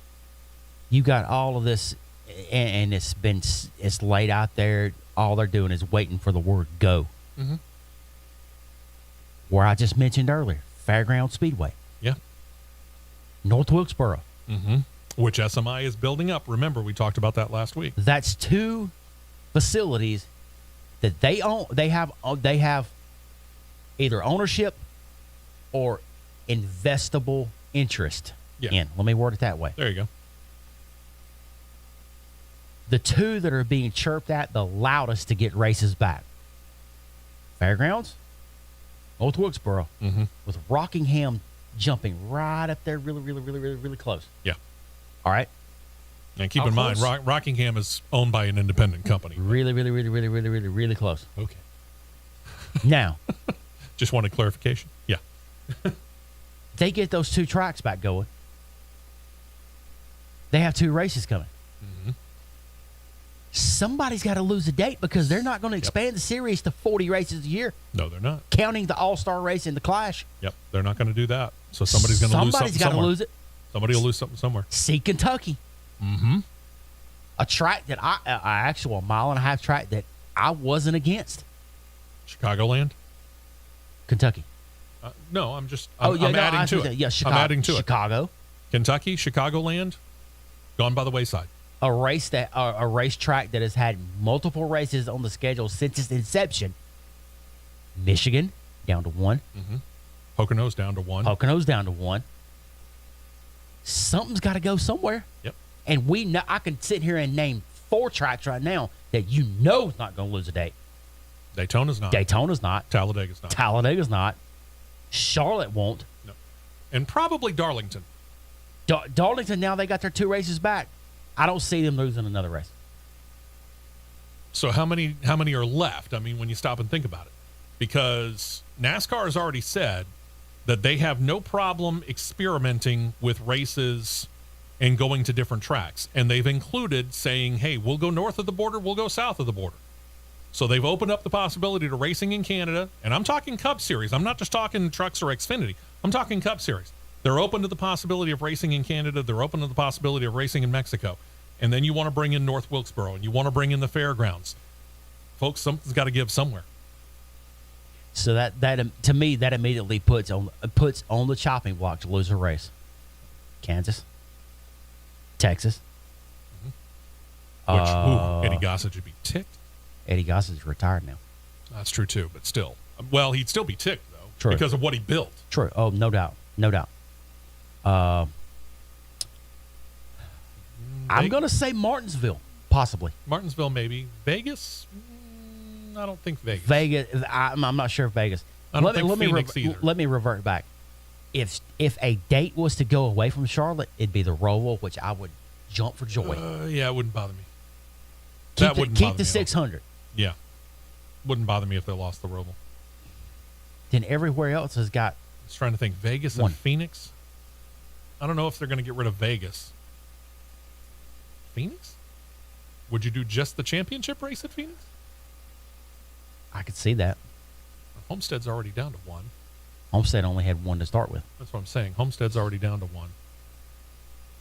you got all of this, and it's laid out there. All they're doing is waiting for the word go. Mm-hmm. Where I just mentioned earlier, Fairground Speedway. Yeah. North Wilkesboro. Mm-hmm. Which SMI is building up. Remember, we talked about that last week. That's two facilities that they own. They have either ownership or investable interest in. Let me word it that way. There you go. The two that are being chirped at the loudest to get races back: Fairgrounds, North Wilkesboro, with Rockingham jumping right up there, really, really, really, really, really close. Yeah. All right. And keep in mind, Rockingham is owned by an independent company. Really, really, really, really, really, really, really close. Okay. Now, just wanted clarification. Yeah. they get those two tracks back going. They have two races coming. Mm-hmm. Somebody's got to lose a date because they're not going to expand the series to 40 races a year. No, they're not. Counting the All-Star race and the Clash. Yep, they're not going to do that. So somebody's going to lose something somewhere. Somebody's got to lose it. Somebody will lose something somewhere. See Kentucky. Mm-hmm. A track that a mile-and-a-half track that I wasn't against. Chicagoland? Kentucky. No, I'm adding to it. Yeah, Chicago. I'm adding to Chicago. it. Kentucky, Chicagoland, gone by the wayside. A racetrack that has had multiple races on the schedule since its inception. Michigan, down to one. Mm-hmm. Pocono's down to one. Pocono's down to one. Something's got to go somewhere. Yep. And I can sit here and name 4 tracks right now that is not going to lose a date. Daytona's not. Talladega's not. Talladega's not. Charlotte won't. No. And probably Darlington. Darlington, now they got their 2 races back. I don't see them losing another race. So how many are left? I mean, when you stop and think about it. Because NASCAR has already said that they have no problem experimenting with races and going to different tracks. And they've included saying, hey, we'll go north of the border, we'll go south of the border. So they've opened up the possibility to racing in Canada. And I'm talking Cup Series. I'm not just talking trucks or Xfinity. I'm talking Cup Series. They're open to the possibility of racing in Canada. They're open to the possibility of racing in Mexico. And then you want to bring in North Wilkesboro, and you want to bring in the fairgrounds. Folks, something's got to give somewhere. So that to me, that immediately puts on the chopping block to lose a race. Kansas, Texas. Mm-hmm. Which Eddie Gossage would be ticked. Eddie Gossage is retired now. That's true too, but still, well, he'd still be ticked though, True. Because of what he built. True. Oh, no doubt. I'm going to say Martinsville, possibly. Martinsville, maybe. Vegas? I don't think Vegas. I'm not sure if Vegas. I don't think Phoenix either. Let me revert back. If a date was to go away from Charlotte, it'd be the Roval, which I would jump for joy. Yeah, it wouldn't bother me. Keep the 600. Yeah. Wouldn't bother me if they lost the Roval. Then everywhere else has got... I was trying to think. Vegas and Phoenix? I don't know if they're going to get rid of Vegas. Phoenix? Would you do just the championship race at Phoenix? I could see that. Homestead's already down to 1. Homestead only had 1 to start with. That's what I'm saying. Homestead's already down to 1.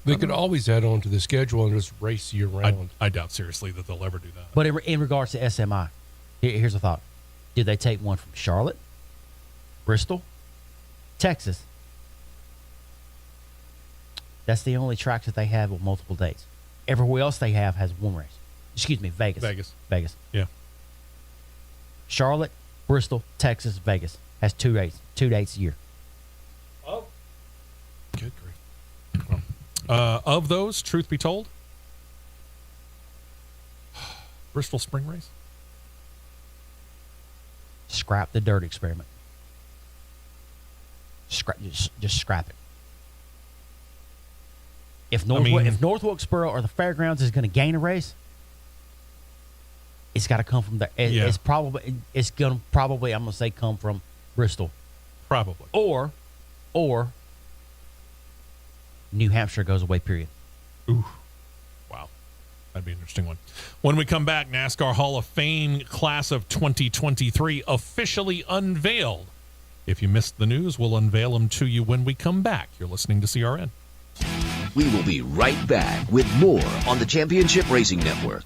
They could always add on to the schedule and just race year round. I doubt seriously that they'll ever do that. But in regards to SMI, Here's a thought. Did they take one from Charlotte, Bristol, Texas? That's the only tracks that they have with multiple dates. Everywhere else they has one race. Excuse me, Vegas. Vegas. Yeah. Charlotte, Bristol, Texas, Vegas has two dates a year. Oh. Good grief. Well, of those, truth be told, Bristol Spring Race? Scrap the dirt experiment. Just scrap it. If North Wilkesboro or the fairgrounds is going to gain a race, it's got to come from there. It's going to probably I'm going to say come from Bristol, probably, or New Hampshire goes away. Period. Ooh, wow, that'd be an interesting one. When we come back, NASCAR Hall of Fame class of 2023 officially unveiled. If you missed the news, we'll unveil them to you when we come back. You're listening to CRN. We will be right back with more on the Championship Racing Network.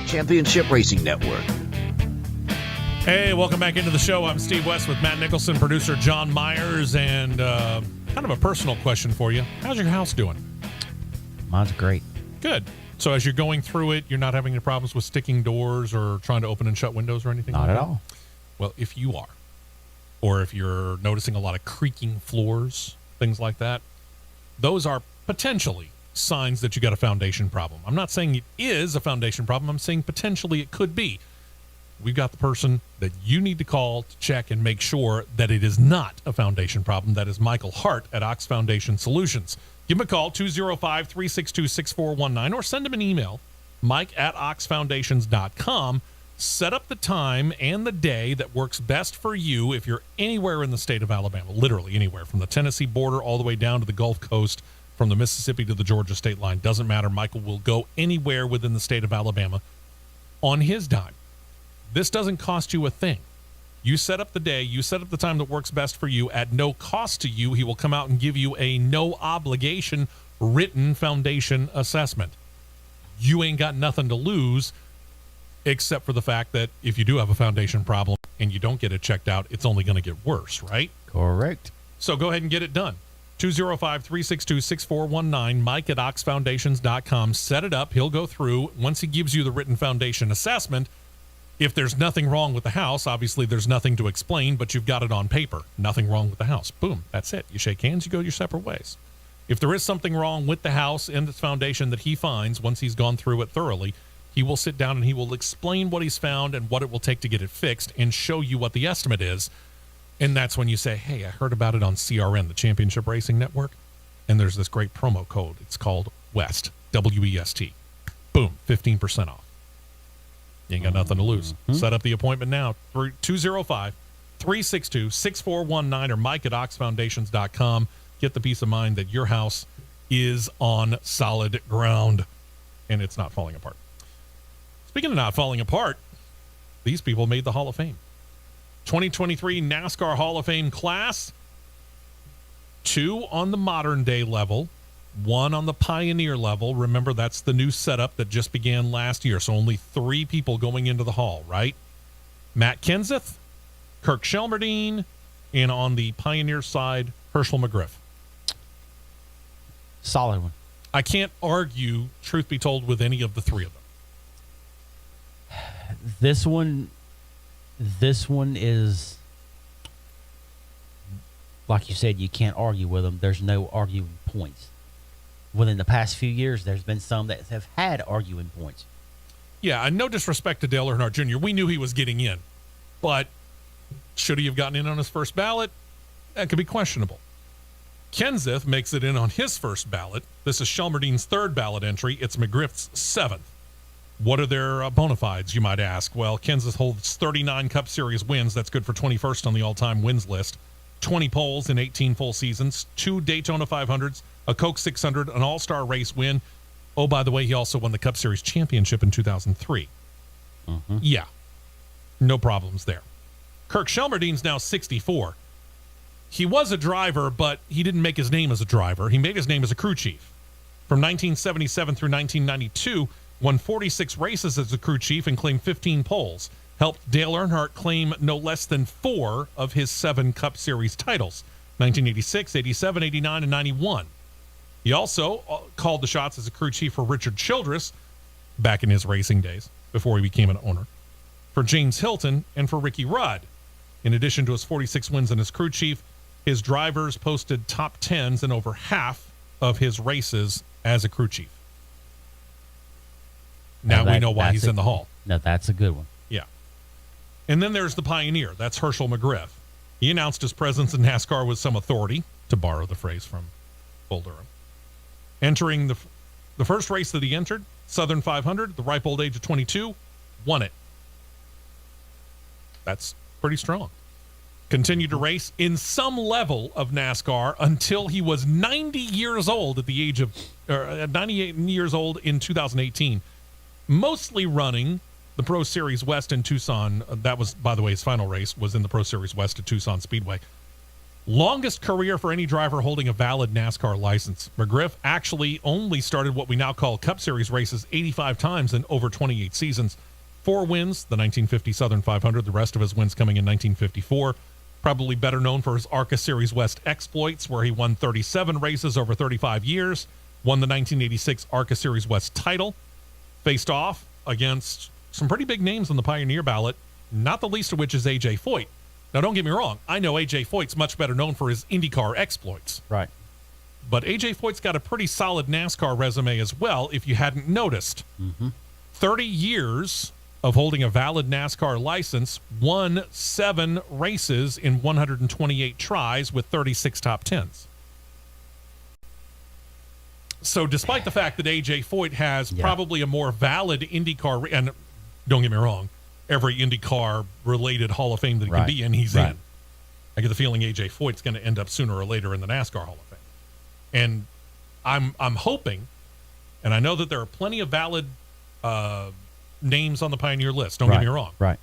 Championship Racing Network. Hey, welcome back into the show. I'm Steve West with Matt Nicholson, producer John Myers, and kind of a personal question for you. How's your house doing? Mine's great. Good. So as you're going through it, you're not having any problems with sticking doors or trying to open and shut windows or anything? Not at all. Well, if you are, or if you're noticing a lot of creaking floors, things like that, those are potentially signs that you got a foundation problem. I'm not saying it is a foundation problem. I'm saying potentially it could be. we've got the person that you need to call to check and make sure that it is not a foundation problem. That is Michael Hart at Ox Foundation Solutions. Give him a call, 205-362-6419, or send him an email, mike@oxfoundations.com. Set up the time and the day that works best for you if you're anywhere in the state of Alabama, literally anywhere, from the Tennessee border all the way down to the Gulf Coast, from the Mississippi to the Georgia state line. Doesn't matter. Michael will go anywhere within the state of Alabama on his dime. This doesn't cost you a thing. You set up the day, you set up the time that works best for you at no cost to you. He will come out and give you a no obligation written foundation assessment. You ain't got nothing to lose, except for the fact that if you do have a foundation problem and you don't get it checked out, it's only going to get worse, right? Correct. So go ahead and get it done. 205-362-6419, Mike at oxfoundations.com. Set it up. He'll go through. Once he gives you the written foundation assessment, if there's nothing wrong with the house, obviously there's nothing to explain, but you've got it on paper. Nothing wrong with the house. Boom. That's it. You shake hands, you go your separate ways. If there is something wrong with the house and its foundation that he finds once he's gone through it thoroughly, he will sit down and he will explain what he's found and what it will take to get it fixed and show you what the estimate is. And that's when you say, hey, I heard about it on CRN, the Championship Racing Network, and there's this great promo code. It's called WEST, W-E-S-T. Boom, 15% off. You ain't got nothing to lose. Set up the appointment now, 205-362-6419 or Mike at oxfoundations.com. Get the peace of mind that your house is on solid ground and it's not falling apart. Speaking of not falling apart, these people made the Hall of Fame. 2023 NASCAR Hall of Fame class, 2 on the modern day level, 1 on the pioneer level. Remember, that's the new setup that just began last year. So only 3 people going into the hall, right? Matt Kenseth, Kirk Shelmerdine, and on the pioneer side, Herschel McGriff. Solid one. I can't argue, truth be told, with any of the 3 of them. This one is, like you said, you can't argue with them. There's no arguing points. Within the past few years, there's been some that have had arguing points. Yeah, and no disrespect to Dale Earnhardt Jr. We knew he was getting in, but should he have gotten in on his first ballot? That could be questionable. Kenseth makes it in on his first ballot. This is Shelmerdine's 3rd ballot entry. It's McGriff's 7th. What are their bona fides, you might ask? Well, Kenseth holds 39 Cup Series wins. That's good for 21st on the all-time wins list. 20 poles in 18 full seasons, 2 Daytona 500s, a Coke 600, an all-star race win. Oh, by the way, he also won the Cup Series championship in 2003. Yeah, no problems there. Kirk Shelmerdine's now 64. He was a driver, but he didn't make his name as a driver. He made his name as a crew chief. From 1977 through 1992, won 46 races as a crew chief and claimed 15 poles. Helped Dale Earnhardt claim no less than 4 of his 7 Cup Series titles, 1986, 87, 89, and 91. He also called the shots as a crew chief for Richard Childress back in his racing days, before he became an owner, for James Hilton, and for Ricky Rudd. In addition to his 46 wins as crew chief, his drivers posted top 10s in over half of his races as a crew chief. Now we know why he's in the hall. Now, that's a good one. Yeah. And then there's the pioneer. That's Herschel McGriff. He announced his presence in NASCAR with some authority, to borrow the phrase from Bull Durham. Entering the first race that he entered, Southern 500, the ripe old age of 22, won it. That's pretty strong. Continued to race in some level of NASCAR until he was 90 years old at the age of, 98 years old in 2018. Mostly running the Pro Series West in Tucson. That was, by the way, his final race was in the Pro Series West at Tucson Speedway. Longest career for any driver holding a valid NASCAR license. McGriff actually only started what we now call Cup Series races 85 times in over 28 seasons. 4 wins, the 1950 Southern 500, the rest of his wins coming in 1954. Probably better known for his ARCA Series West exploits, where he won 37 races over 35 years, won the 1986 ARCA Series West title, faced off against some pretty big names on the Pioneer ballot, not the least of which is A.J. Foyt. Now, don't get me wrong. I know A.J. Foyt's much better known for his IndyCar exploits. Right. But A.J. Foyt's got a pretty solid NASCAR resume as well, if you hadn't noticed. 30 years of holding a valid NASCAR license, won 7 races in 128 tries with 36 top 10s. So despite the fact that A.J. Foyt has probably a more valid IndyCar, and don't get me wrong, every IndyCar-related Hall of Fame that he can be in, he's in. I get the feeling A.J. Foyt's going to end up sooner or later in the NASCAR Hall of Fame. And I'm hoping, and I know that there are plenty of valid names on the Pioneer list, don't get me wrong. Right.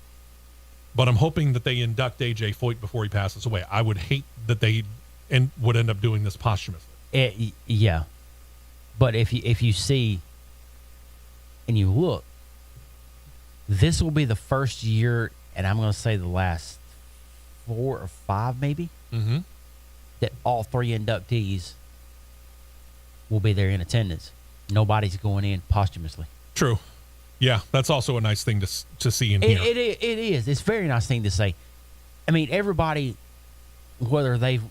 But I'm hoping that they induct A.J. Foyt before he passes away. I would hate that they would end up doing this posthumously. Yeah. But if you see and you look, this will be the first year, and I'm going to say the last 4 or 5 maybe, that all 3 inductees will be there in attendance. Nobody's going in posthumously. True. Yeah, that's also a nice thing to see in here. It is. It's a very nice thing to say. I mean, everybody, whether they've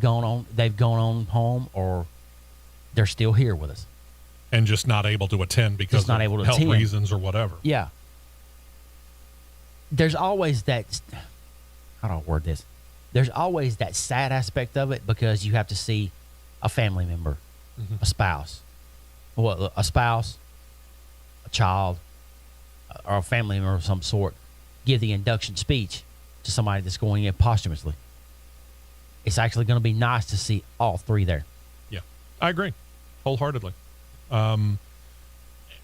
gone on home or they're still here with us, and just not able to attend because of health reasons or whatever. Yeah. There's always that. How do I word this? There's always that sad aspect of it because you have to see a family member, a spouse, a child, or a family member of some sort give the induction speech to somebody that's going in posthumously. It's actually going to be nice to see all 3 there. Yeah, I agree wholeheartedly.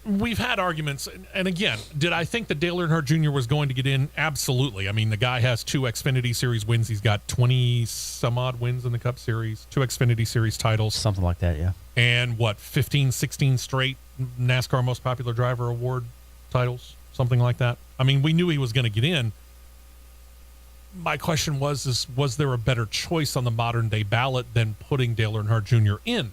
We've had arguments, and again, did I think that Dale Earnhardt Jr. was going to get in? Absolutely. I mean, the guy has 2 Xfinity Series wins. He's got 20-some-odd wins in the Cup Series, 2 Xfinity Series titles. Something like that, yeah. And, 15, 16 straight NASCAR Most Popular Driver Award titles, something like that. I mean, we knew he was going to get in. My question was there a better choice on the modern-day ballot than putting Dale Earnhardt Jr. in?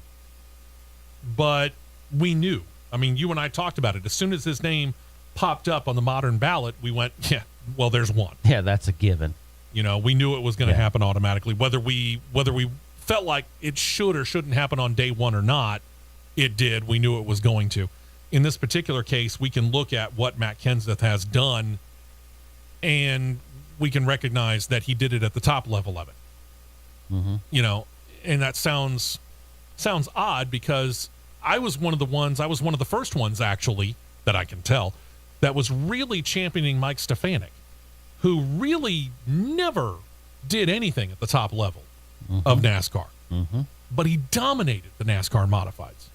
But we knew. I mean, you and I talked about it. As soon as his name popped up on the modern ballot, we went, yeah, well, there's one. Yeah, that's a given. You know, we knew it was going to happen automatically. Whether we felt like it should or shouldn't happen on day 1 or not, it did. We knew it was going to. In this particular case, we can look at what Matt Kenseth has done, and we can recognize that he did it at the top level of it. You know, and that sounds odd because I was one of the first ones, actually, that I can tell, that was really championing Mike Stefanik, who really never did anything at the top level of NASCAR. But he dominated the NASCAR modifieds.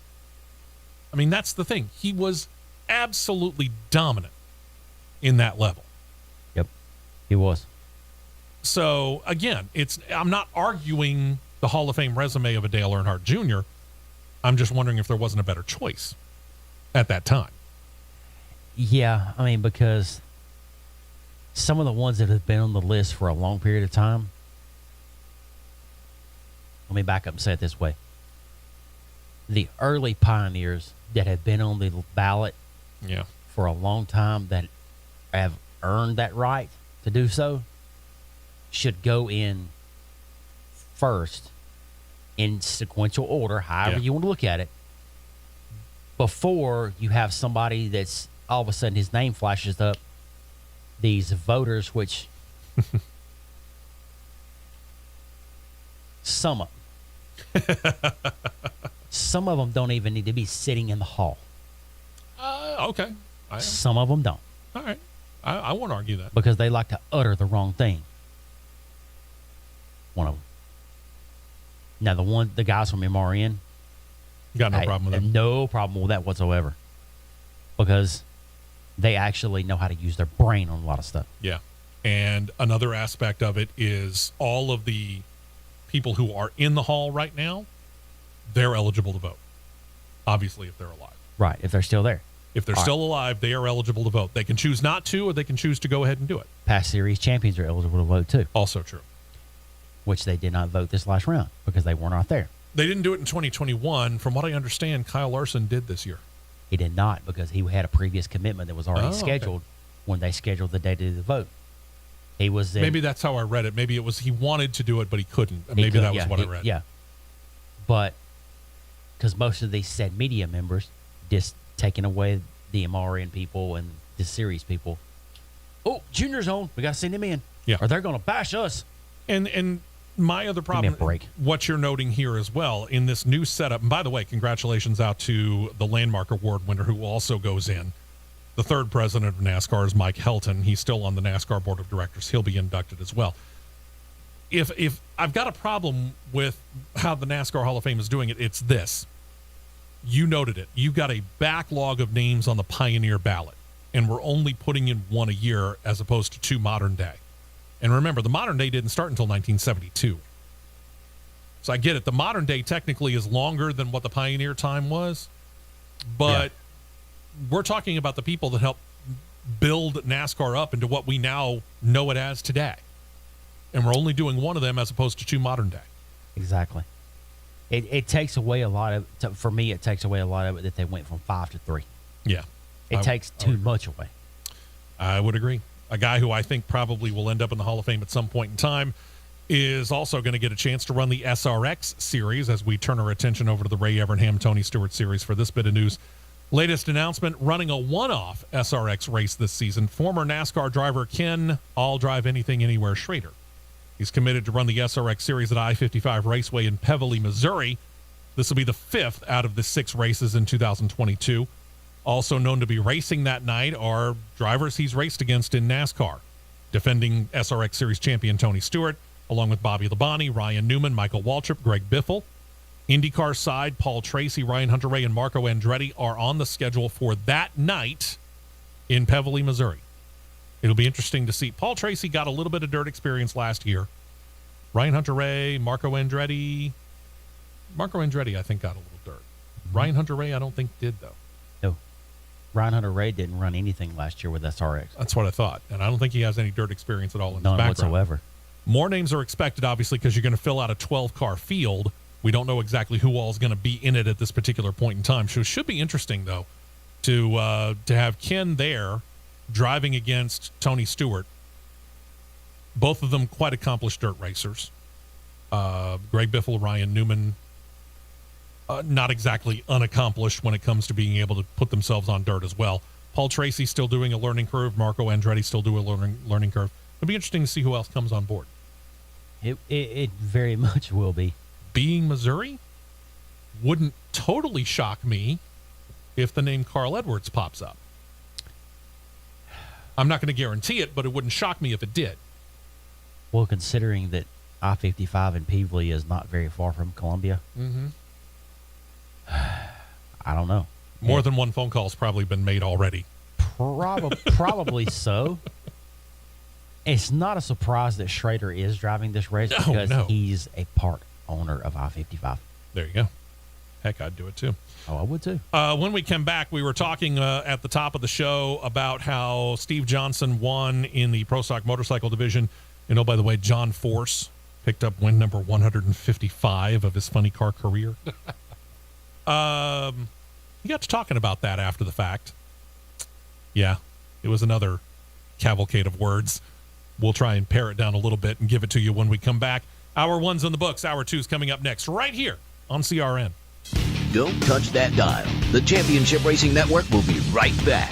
I mean, that's the thing. He was absolutely dominant in that level. Yep, he was. So, again, I'm not arguing the Hall of Fame resume of a Dale Earnhardt Jr., I'm just wondering if there wasn't a better choice at that time. Yeah, I mean, because some of the ones that have been on the list for a long period of time, let me back up and say it this way. The early pioneers that have been on the ballot for a long time that have earned that right to do so should go in first in sequential order, however you want to look at it, before you have somebody that's all of a sudden his name flashes up, these voters, which some of them don't even need to be sitting in the hall. Okay. Some of them don't. All right. I won't argue that. Because they like to utter the wrong thing. One of them. Now, the guys from MRN, got no problem with that. No problem with that whatsoever. Because they actually know how to use their brain on a lot of stuff. Yeah. And another aspect of it is all of the people who are in the hall right now, they're eligible to vote. Obviously, if they're alive. Right, if they're still there. If they're still alive, they are eligible to vote. They can choose not to, or they can choose to go ahead and do it. Past series champions are eligible to vote, too. Also true. Which they did not vote this last round because they weren't out there. They didn't do it in 2021. From what I understand, Kyle Larson did this year. He did not because he had a previous commitment that was already scheduled when they scheduled the day to do the vote. He was in, maybe that's how I read it. Maybe it was he wanted to do it, but he couldn't. Maybe that was what I read. Yeah. But because most of these said media members just taking away the MRN people and the series people. Oh, Junior's on. We got to send him in. Yeah. Or they're going to bash us. And my other problem, break. what you're noting here as well, in this new setup, and by the way, congratulations out to the Landmark Award winner who also goes in. The third president of NASCAR is Mike Helton. He's still on the NASCAR board of directors. He'll be inducted as well. If I've got a problem with how the NASCAR Hall of Fame is doing it, it's this. You noted it. You've got a backlog of names on the Pioneer ballot, and we're only putting in one a year as opposed to two modern day. And remember, the modern day didn't start until 1972. So I get it. The modern day technically is longer than what the Pioneer time was, but we're talking about the people that helped build NASCAR up into what we now know it as today. And we're only doing one of them as opposed to two modern day. Exactly. It takes away a lot of, for me, it takes away a lot of it that they went from 5 to 3. Yeah. It takes too much away. I would agree. A guy who I think probably will end up in the Hall of Fame at some point in time is also going to get a chance to run the SRX series as we turn our attention over to the Ray Evernham Tony Stewart series for this bit of news. Latest announcement, running a one-off SRX race this season. Former NASCAR driver Ken All Drive Anything Anywhere Schrader. He's committed to run the SRX series at I-55 Raceway in Peverly, Missouri. This will be the 5th out of the 6 races in 2022. Also known to be racing that night are drivers he's raced against in NASCAR. Defending SRX Series champion Tony Stewart, along with Bobby Labonte, Ryan Newman, Michael Waltrip, Greg Biffle. Indycar side, Paul Tracy, Ryan Hunter-Reay, and Marco Andretti are on the schedule for that night in Peverly, Missouri. It'll be interesting to see. Paul Tracy got a little bit of dirt experience last year. Ryan Hunter-Reay, Marco Andretti, I think, got a little dirt. Ryan Hunter-Reay, I don't think did, though. No. Ryan Hunter-Reay didn't run anything last year with SRX. That's what I thought. And I don't think he has any dirt experience at all in None his background. whatsoever. More names are expected, obviously, because you're going to fill out a 12-car field. We don't know exactly who all is going to be in it at this particular point in time. So it should be interesting, though, to have Ken there driving against Tony Stewart. Both of them quite accomplished dirt racers. Greg Biffle, Ryan Newman, not exactly unaccomplished when it comes to being able to put themselves on dirt as well. Paul Tracy still doing a learning curve. Marco Andretti still doing a learning curve. It'll be interesting to see who else comes on board. It very much will be. Being Missouri, wouldn't totally shock me if the name Carl Edwards pops up. I'm not going to guarantee it, but it wouldn't shock me if it did. Well, considering that I-55 in Peevely is not very far from Columbia, I don't know. More than one phone call's probably been made already. Probably so. It's not a surprise that Schrader is driving this race because he's a part owner of I-55. There you go. Heck, I'd do it too. Oh, I would too. When we come back, we were talking at the top of the show about how Steve Johnson won in the Pro Stock Motorcycle division. And oh, by the way, John Force picked up win number 155 of his funny car career. He got to talking about that after the fact. Yeah, it was another cavalcade of words. We'll try and pare it down a little bit and give it to you when we come back. Hour 1's in the books. Hour 2's coming up next, right here on CRN. Don't touch that dial. The Championship Racing Network will be right back.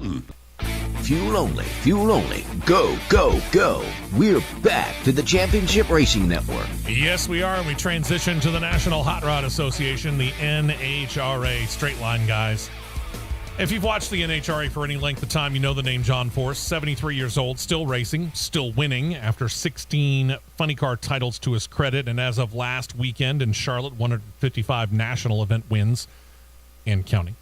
Fuel only, fuel only. Go, go, go. We're back to the Championship Racing Network. Yes, we are. We transition to the National Hot Rod Association, the NHRA. Straight line, guys. If you've watched the NHRA for any length of time, you know the name John Force, 73 years old, still racing, still winning after 16 funny car titles to his credit. And as of last weekend in Charlotte, 155 national event wins and counting.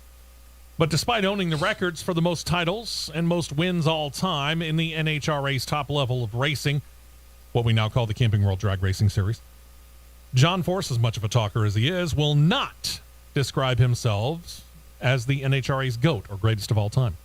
But despite owning the records for the most titles and most wins all time in the NHRA's top level of racing, what we now call the Camping World Drag Racing Series, John Force, as much of a talker as he is, will not describe himself as the NHRA's GOAT, or greatest of all time.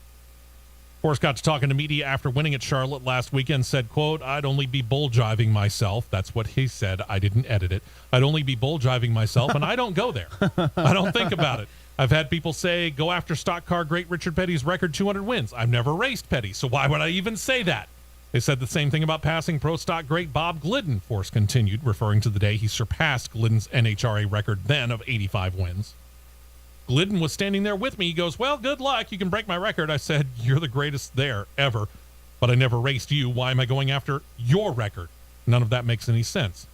Force got to talking to media after winning at Charlotte last weekend, said, quote, "I'd only be bull jiving myself." That's what he said. I didn't edit it. "I'd only be bull jiving myself, and I don't go there. I don't think about it. I've had people say, go after stock car great Richard Petty's record 200 wins. I've never raced Petty, so why would I even say that?" They said the same thing about passing pro stock great Bob Glidden, Force continued, referring to the day he surpassed Glidden's NHRA record then of 85 wins. Glidden was standing there with me. He goes, "Well, good luck. You can break my record." I said, "You're the greatest there ever, but I never raced you. Why am I going after your record?" None of that makes any sense.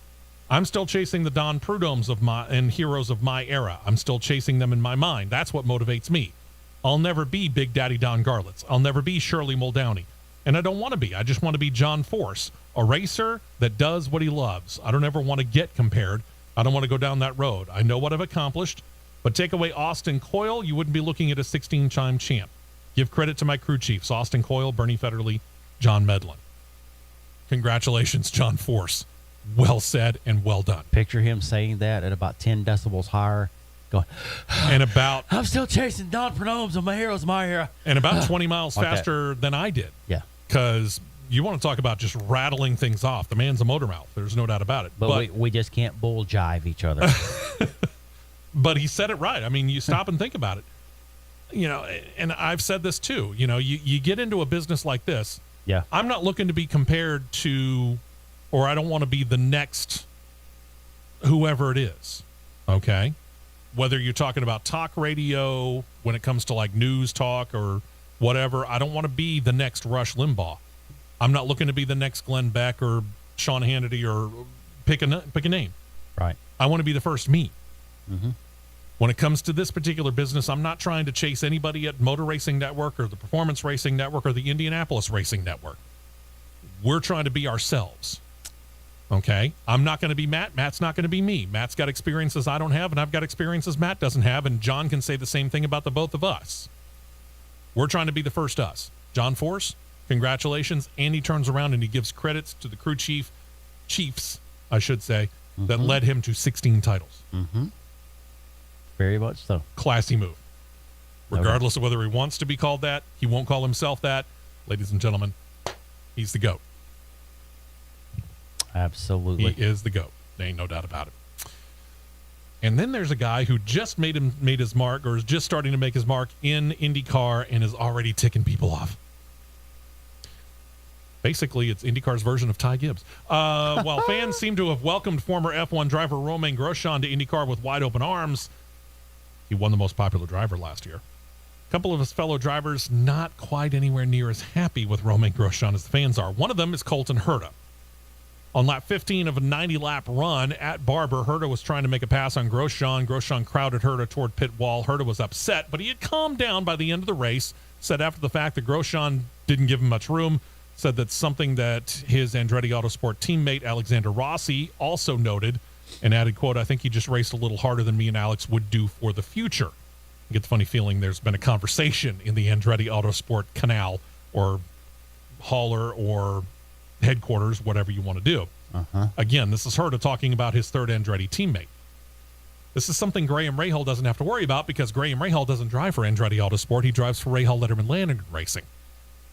I'm still chasing the Don Prudhomes of my and heroes of my era. I'm still chasing them in my mind. That's what motivates me. I'll never be Big Daddy Don Garlitz. I'll never be Shirley Muldowney. And I don't want to be. I just want to be John Force, a racer that does what he loves. I don't ever want to get compared. I don't want to go down that road. I know what I've accomplished, but take away Austin Coyle, you wouldn't be looking at a 16-time champ. Give credit to my crew chiefs, Austin Coyle, Bernie Federley, John Medlin. Congratulations, John Force. Well said and well done. Picture him saying that at about 10 decibels higher, going, and about "I'm still chasing Don Prudhomes of my heroes, my era." And about 20 miles faster than I did. Yeah. Because you want to talk about just rattling things off. The man's a motor mouth. There's no doubt about it. But we just can't bull jive each other. But he said it right. I mean, you stop and think about it. You know, and I've said this too. You know, you get into a business like this. Yeah. I'm not looking to be compared to, or I don't want to be the next whoever it is. Okay? Whether you're talking about talk radio, when it comes to like news talk or whatever, I don't want to be the next Rush Limbaugh. I'm not looking to be the next Glenn Beck or Sean Hannity or pick a name. Right. I want to be the first me. Mm-hmm. When it comes to this particular business, I'm not trying to chase anybody at Motor Racing Network or the Performance Racing Network or the Indianapolis Racing Network. We're trying to be ourselves. Okay? I'm not going to be Matt. Matt's not going to be me. Matt's got experiences I don't have, and I've got experiences Matt doesn't have, and John can say the same thing about the both of us. We're trying to be the first us. John Force, congratulations. And he turns around and he gives credits to the crew chiefs, I should say, that led him to 16 titles. Mm-hmm. Very much so. Classy move. Regardless of whether he wants to be called that, he won't call himself that. Ladies and gentlemen, he's the GOAT. Absolutely. He is the GOAT. There ain't no doubt about it. And then there's a guy who just made his mark, or is just starting to make his mark in IndyCar and is already ticking people off. Basically, it's IndyCar's version of Ty Gibbs. While fans seem to have welcomed former F1 driver Romain Grosjean to IndyCar with wide open arms, he won the most popular driver last year. A couple of his fellow drivers not quite anywhere near as happy with Romain Grosjean as the fans are. One of them is Colton Herta. On lap 15 of a 90-lap run at Barber, Herta was trying to make a pass on Grosjean. Grosjean crowded Herta toward pit wall. Herta was upset, but he had calmed down by the end of the race, said after the fact that Grosjean didn't give him much room, said that's something that his Andretti Autosport teammate Alexander Rossi also noted, and added, quote, "I think he just raced a little harder than me and Alex would do for the future." I get the funny feeling there's been a conversation in the Andretti Autosport canal or hauler or headquarters, whatever you want to do. Again, this is Herta talking about his third Andretti teammate. This is something Graham Rahal doesn't have to worry about because Graham Rahal doesn't drive for Andretti Autosport. He drives for Rahal Letterman Lanigan Racing.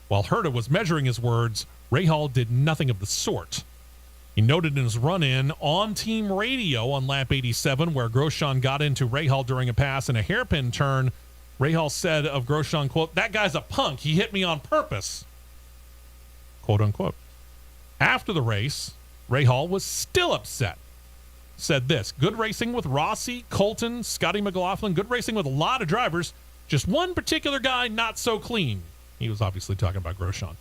While Herta was measuring his words, Rahal did nothing of the sort. He noted in his run-in on team radio on lap 87, where Grosjean got into Rahal during a pass in a hairpin turn, Rahal said of Grosjean, quote, "That guy's a punk. He hit me on purpose," quote unquote. After the race, Rahal was still upset. Said this: "Good racing with Rossi, Colton, Scotty McLaughlin. Good racing with a lot of drivers. Just one particular guy not so clean. He was obviously talking about Grosjean.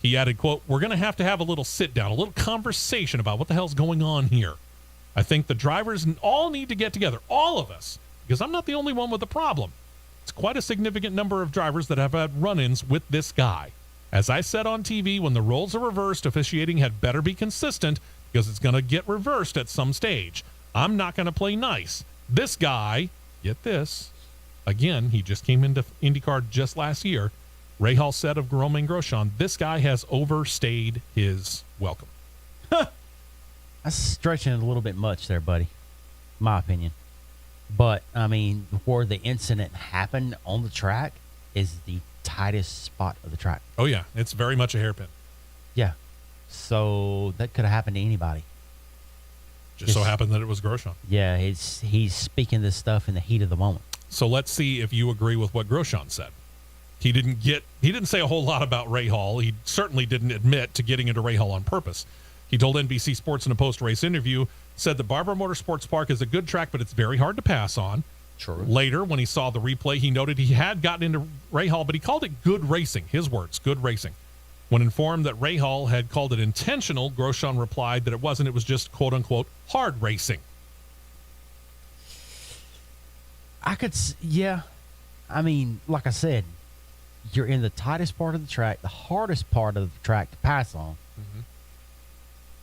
He added, quote, "We're going to have a little sit down, a little conversation about what the hell's going on here. I think the drivers all need to get together, all of us, because I'm not the only one with a problem. It's quite a significant number of drivers that have had run-ins with this guy. As I said on TV, when the roles are reversed, officiating had better be consistent because it's going to get reversed at some stage. I'm not going to play nice. This guy," get this, again, he just came into IndyCar just last year. Rahal said of Romain Grosjean, "This guy has overstayed his welcome." That's stretching it a little bit much there, buddy. My opinion. But, I mean, where the incident happened on the track is the tightest spot of the track. Oh, yeah. It's very much a hairpin. Yeah. So that could have happened to anybody. Just so happened that it was Grosjean. Yeah, he's speaking this stuff in the heat of the moment. So let's see if you agree with what Grosjean said. He didn't say a whole lot about Rahal. He certainly didn't admit to getting into Rahal on purpose. He told NBC Sports in a post-race interview, said the Barber Motorsports Park is a good track, but it's very hard to pass on. True. Later, when he saw the replay, he noted he had gotten into Rahal, but he called it good racing. His words, good racing. When informed that Rahal had called it intentional, Grosjean replied that it wasn't. It was just, quote-unquote, hard racing. Yeah. I mean, like I said, you're in the tightest part of the track, the hardest part of the track to pass on. Mm-hmm.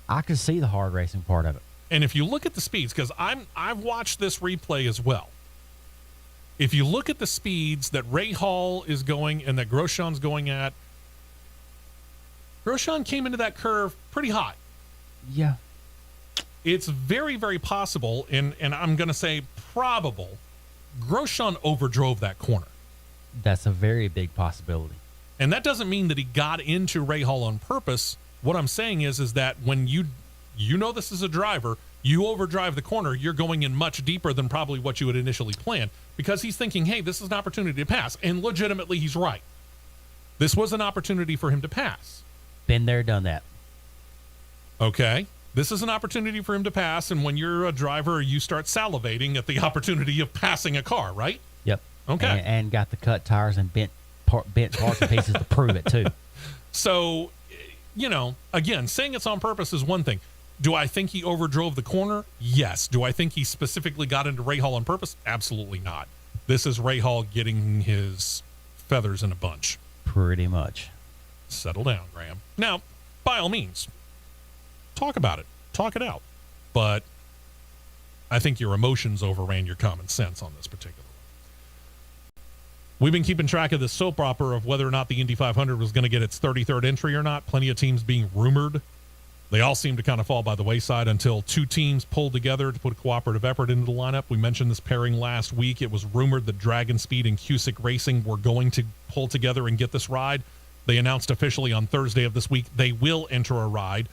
I could see the hard racing part of it. And if you look at the speeds, because I've watched this replay as well. If you look at the speeds that Rahal is going and that Grosjean's going at, Grosjean came into that curve pretty hot. Yeah. It's very, very possible, and I'm going to say probable, Grosjean overdrove that corner. That's a very big possibility. And that doesn't mean that he got into Rahal on purpose. What I'm saying is that when you know this is a driver, you overdrive the corner, you're going in much deeper than probably what you had initially planned, because he's thinking, hey, this is an opportunity to pass. And legitimately, he's right. This was an opportunity for him to pass. Been there, done that. Okay. This is an opportunity for him to pass, and when you're a driver, you start salivating at the opportunity of passing a car, right? Yep. Okay. And got the cut tires and bent parts and pieces to prove it, too. So, again, saying it's on purpose is one thing. Do I think he overdrove the corner? Yes. Do I think he specifically got into Rahal on purpose? Absolutely not. This is Rahal getting his feathers in a bunch. Pretty much. Settle down, Graham. Now, by all means, talk about it. Talk it out. But I think your emotions overran your common sense on this particular one. We've been keeping track of this soap opera of whether or not the Indy 500 was going to get its 33rd entry or not. Plenty of teams being rumored. They all seem to kind of fall by the wayside until two teams pulled together to put a cooperative effort into the lineup. We mentioned this pairing last week. It was rumored that Dragon Speed and Cusick Racing were going to pull together and get this ride. They announced officially on Thursday of this week they will enter a ride,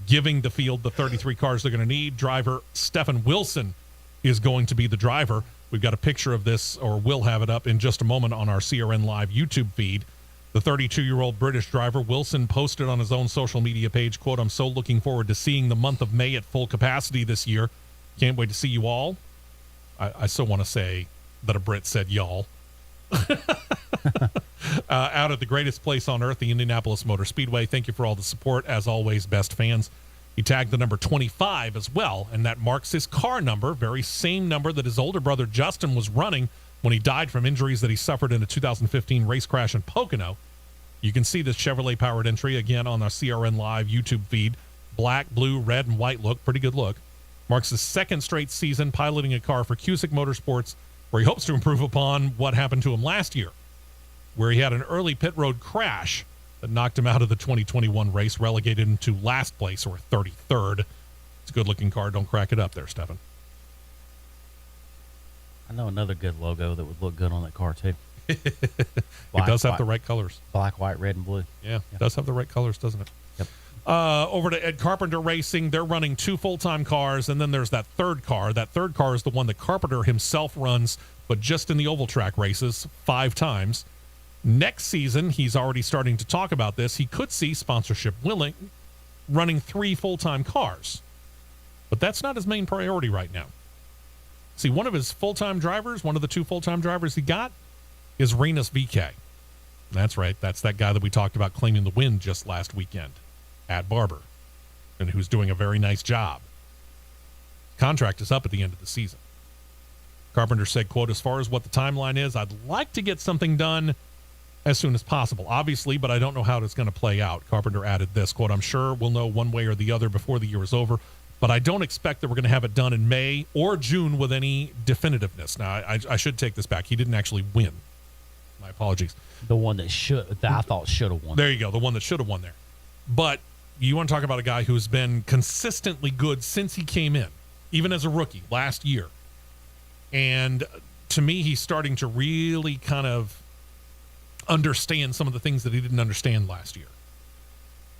giving the field the 33 cars they're going to need. Driver Stefan Wilson is going to be the driver. We've got a picture of this, or we'll have it up in just a moment on our CRN Live YouTube feed. The 32-year-old British driver, Wilson, posted on his own social media page, quote, "I'm so looking forward to seeing the month of May at full capacity this year. Can't wait to see you all." I still want to say that a Brit said y'all. Out at the greatest place on earth, the Indianapolis Motor Speedway. Thank you for all the support. As always, best fans. He tagged the number 25 as well, and that marks his car number, very same number that his older brother Justin was running when he died from injuries that he suffered in a 2015 race crash in Pocono. You can see this Chevrolet-powered entry again on our CRN Live YouTube feed. Black, blue, red, and white look. Pretty good look. Marks his second straight season piloting a car for Cusick Motorsports, where he hopes to improve upon what happened to him last year, where he had an early pit road crash that knocked him out of the 2021 race, relegated him to last place, or 33rd. It's a good-looking car. Don't crack it up there, Stefan. I know another good logo that would look good on that car, too. It does have the right colors. Black, white, red, and blue. Yeah, it does have the right colors, doesn't it? Yep. Over to Ed Carpenter Racing. They're running two full-time cars, and then there's that third car. That third car is the one that Carpenter himself runs, but just in the oval track races 5 times. Next season, he's already starting to talk about this. He could see, sponsorship willing, running 3 full-time cars. But that's not his main priority right now. See, one of his full-time drivers, one of the 2 full-time drivers he got, is Rinus VeeKay. That's right. That's that guy that we talked about claiming the win just last weekend at Barber, and who's doing a very nice job. Contract is up at the end of the season. Carpenter said, quote, as far as what the timeline is, I'd like to get something done as soon as possible, obviously, but I don't know how it's going to play out. Carpenter added this, quote, I'm sure we'll know one way or the other before the year is over, but I don't expect that we're going to have it done in May or June with any definitiveness. Now, I should take this back. He didn't actually win. My apologies. The one that I thought should have won. There you go. The one that should have won there. But you want to talk about a guy who's been consistently good since he came in, even as a rookie last year. And to me, he's starting to really kind of understand some of the things that he didn't understand last year.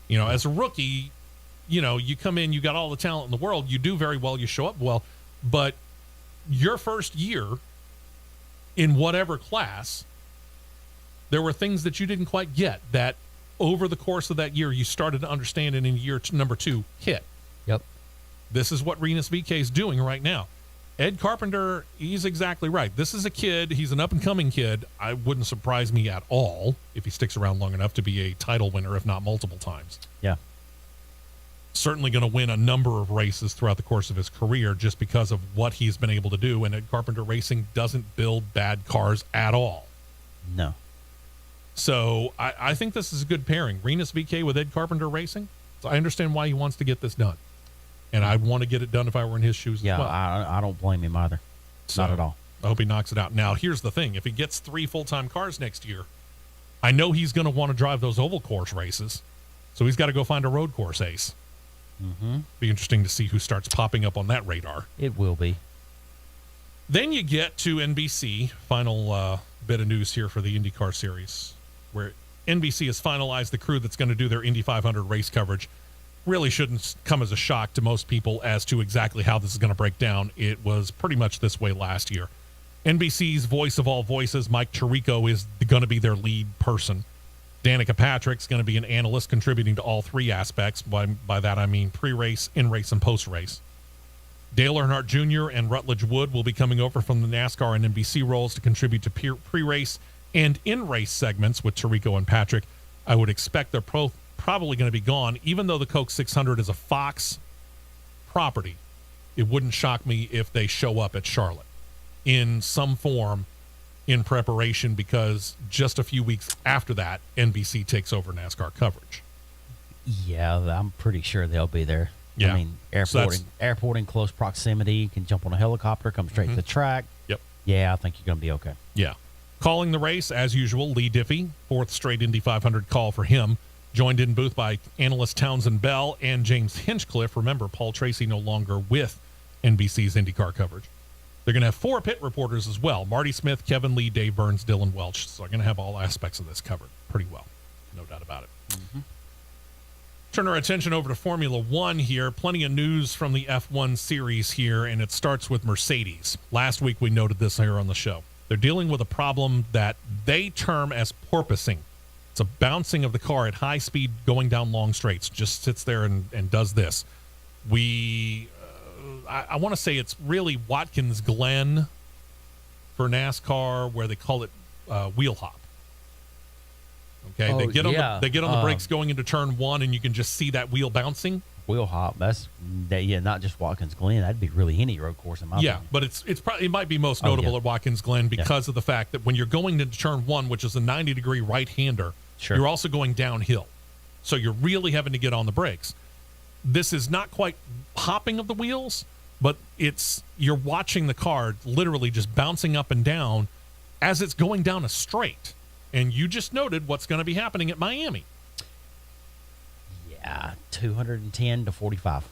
You know, as a rookie, you know, you come in, you got all the talent in the world, you do very well, you show up well, but your first year in whatever class, there were things that you didn't quite get that over the course of that year you started to understand, and in year number 2 hit. Yep. This is what Renus VK is doing right now. Ed Carpenter, he's exactly right. This is a kid. He's an up-and-coming kid. I wouldn't surprise me at all if he sticks around long enough to be a title winner, if not multiple times. Yeah. Certainly going to win a number of races throughout the course of his career just because of what he's been able to do. And Ed Carpenter Racing doesn't build bad cars at all. No. So I think this is a good pairing. Renus VK with Ed Carpenter Racing. So I understand why he wants to get this done. And I'd want to get it done if I were in his shoes as well. I don't blame him either. So, not at all. I hope he knocks it out. Now, here's the thing. If he gets 3 full-time cars next year, I know he's going to want to drive those oval course races. So he's got to go find a road course ace. Mm-hmm. Be interesting to see who starts popping up on that radar. It will be. Then you get to NBC, final bit of news here for the IndyCar series, where NBC has finalized the crew that's going to do their Indy 500 race coverage. Really shouldn't come as a shock to most people as to exactly how this is going to break down. It was pretty much this way last year. NBC's voice of all voices, Mike Tirico, is going to be their lead person. Danica Patrick's going to be an analyst contributing to all 3 aspects. By that I mean pre-race, in-race, and post-race. Dale Earnhardt Jr. and Rutledge Wood will be coming over from the NASCAR and NBC roles to contribute to pre-race and in-race segments with Tirico and Patrick. I would expect they're probably going to be gone, even though the Coke 600 is a Fox property. It wouldn't shock me if they show up at Charlotte in some form in preparation, because just a few weeks after that, NBC takes over NASCAR coverage. Yeah, I'm pretty sure they'll be there. Yeah. I mean, airport in close proximity. You can jump on a helicopter, come straight to the track. Yep. Yeah, I think you're going to be okay. Yeah. Calling the race, as usual, Lee Diffie, 4th straight Indy 500 call for him. Joined in booth by analyst Townsend Bell and James Hinchcliffe. Remember, Paul Tracy no longer with NBC's IndyCar coverage. They're going to have 4 pit reporters as well. Marty Smith, Kevin Lee, Dave Burns, Dylan Welch. So they're going to have all aspects of this covered pretty well. No doubt about it. Mm-hmm. Turn our attention over to Formula One here. Plenty of news from the F1 series here, and it starts with Mercedes. Last week we noted this here on the show. They're dealing with a problem that they term as porpoising. It's a bouncing of the car at high speed going down long straights. Just sits there and does this. I want to say it's really Watkins Glen for NASCAR, where they call it wheel hop. Okay, they get on the brakes going into turn 1, and you can just see that wheel bouncing. Wheel hop. Not just Watkins Glen. That'd be really any road course in my opinion. But it might be most notable at Watkins Glen because of the fact that when you're going into turn 1, which is a 90-degree right-hander, you're also going downhill. So you're really having to get on the brakes. This is not quite hopping of the wheels, but you're watching the car literally just bouncing up and down as it's going down a straight. And you just noted what's going to be happening at Miami. Yeah, 210 to 45.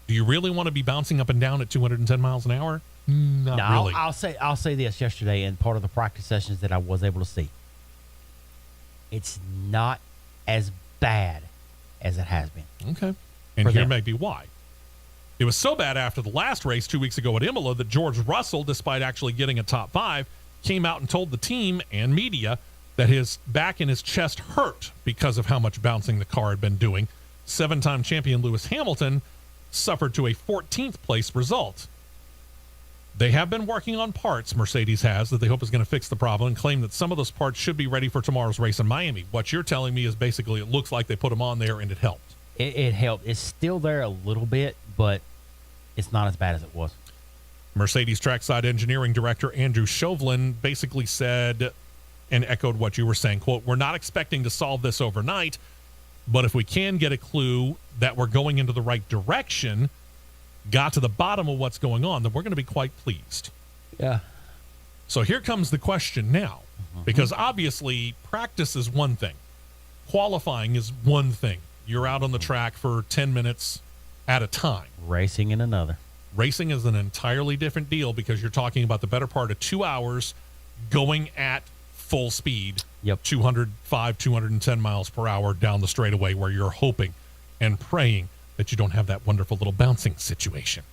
Do you really want to be bouncing up and down at 210 miles an hour? Not really. I'll say this yesterday in part of the practice sessions that I was able to see. It's not as bad as it has been. Okay. And here may be why. It was so bad after the last race 2 weeks ago at Imola that George Russell, despite actually getting a top 5, came out and told the team and media that his back and his chest hurt because of how much bouncing the car had been doing. 7-time champion Lewis Hamilton suffered to a 14th place result. They have been working on parts, Mercedes has, that they hope is going to fix the problem, and claim that some of those parts should be ready for tomorrow's race in Miami. What you're telling me is basically it looks like they put them on there and it helped. It helped. It's still there a little bit, but it's not as bad as it was. Mercedes Trackside Engineering Director Andrew Chauvelin basically said and echoed what you were saying, quote, "We're not expecting to solve this overnight, but if we can get a clue that we're going into the right direction, got to the bottom of what's going on, then we're going to be quite pleased." Yeah. So here comes the question now, because obviously practice is one thing. Qualifying is one thing. You're out on the track for 10 minutes at a time. Racing in another. Racing is an entirely different deal because you're talking about the better part of 2 hours going at full speed, 205, 210 miles per hour down the straightaway, where you're hoping and praying that you don't have that wonderful little bouncing situation.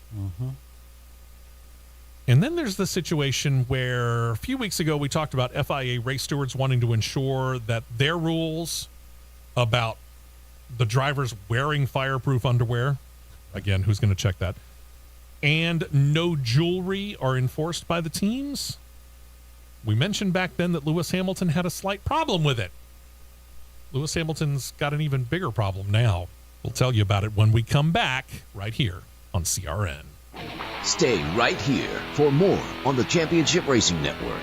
And then there's the situation where a few weeks ago we talked about FIA race stewards wanting to ensure that their rules about the drivers wearing fireproof underwear, again, who's going to check that, and no jewelry are enforced by the teams. We mentioned back then that Lewis Hamilton had a slight problem with it. Lewis Hamilton's got an even bigger problem now. We'll tell you about it when we come back right here on CRN. Stay right here for more on the Championship Racing Network.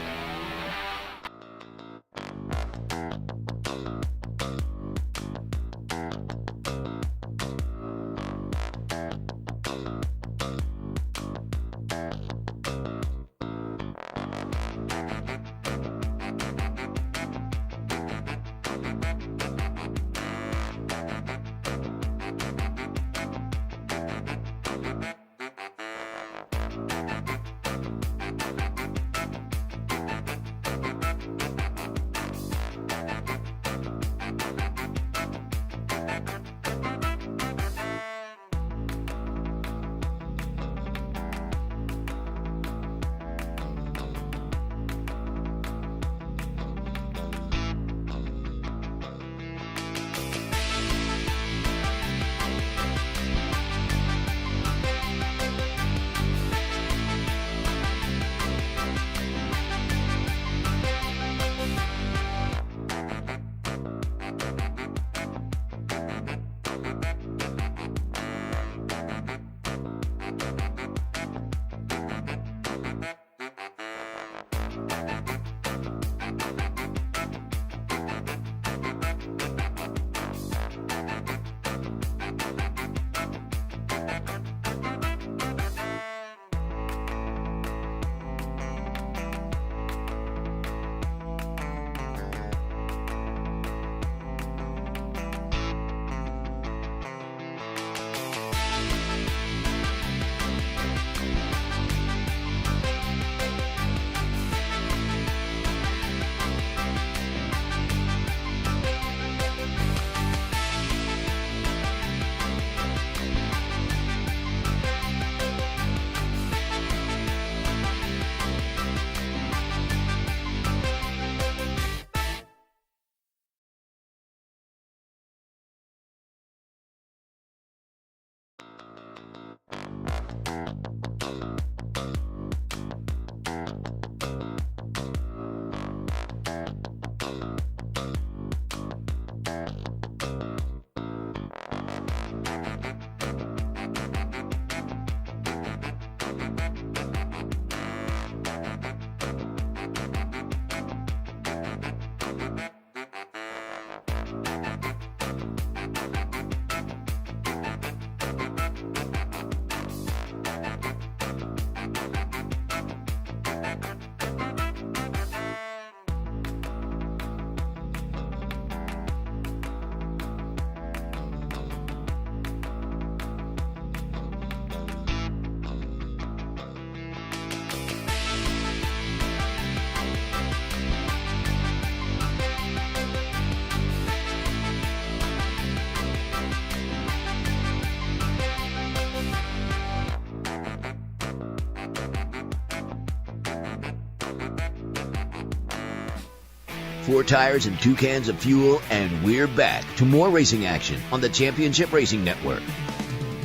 Four tires and 2 cans of fuel, and we're back to more racing action on the Championship Racing Network.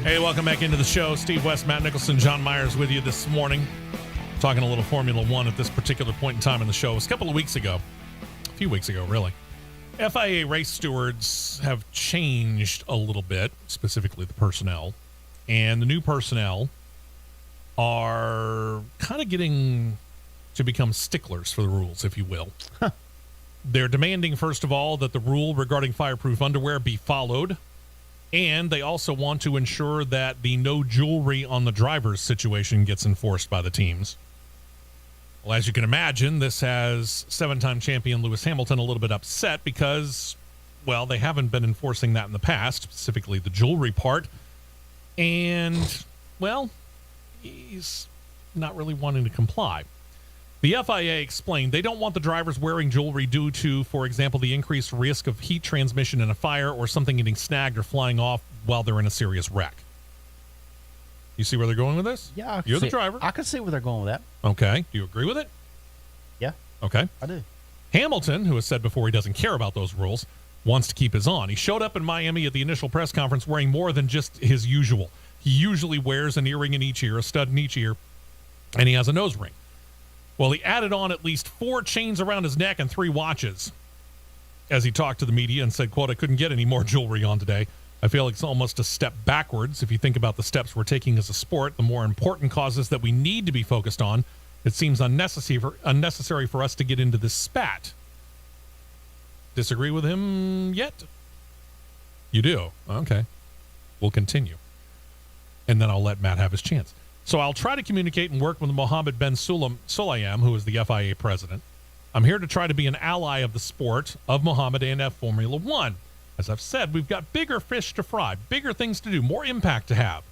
Hey, welcome back into the show. Steve West, Matt Nicholson, John Myers with you this morning. talking a little Formula One at this particular point in time in the show. It was a couple of weeks ago, a few weeks ago, really. FIA race stewards have changed a little bit, specifically the personnel. And the new personnel are kind of getting to become sticklers for the rules, if you will. They're demanding, first of all, that the rule regarding fireproof underwear be followed. And they also want to ensure that the no jewelry on the driver's situation gets enforced by the teams. Well, as you can imagine, this has seven-time champion Lewis Hamilton a little bit upset because, well, they haven't been enforcing that in the past, specifically the jewelry part. And, well, he's not really wanting to comply. The FIA explained they don't want the drivers wearing jewelry due to, for example, the increased risk of heat transmission in a fire or something getting snagged or flying off while they're in a serious wreck. You see where they're going with this? Yeah. You're the driver. I can see where they're going with that. Okay. Do you agree with it? Yeah. Okay. I do. Hamilton, who has said before he doesn't care about those rules, wants to keep his on. He showed up in Miami at the initial press conference wearing more than just his usual. He usually wears an earring in each ear, a stud in each ear, and he has a nose ring. Well, he added on at least 4 chains around his neck and 3 watches as he talked to the media and said, quote, "I couldn't get any more jewelry on today. I feel like it's almost a step backwards. If you think about the steps we're taking as a sport, the more important causes that we need to be focused on, it seems unnecessary for us to get into this spat." Disagree with him yet? You do? Okay. We'll continue. And then I'll let Matt have his chance. So I'll try to communicate and work with Mohammed Ben Sulayem, who is the FIA president. I'm here to try to be an ally of the sport, of Mohammed and of Formula One. As I've said, we've got bigger fish to fry, bigger things to do, more impact to have.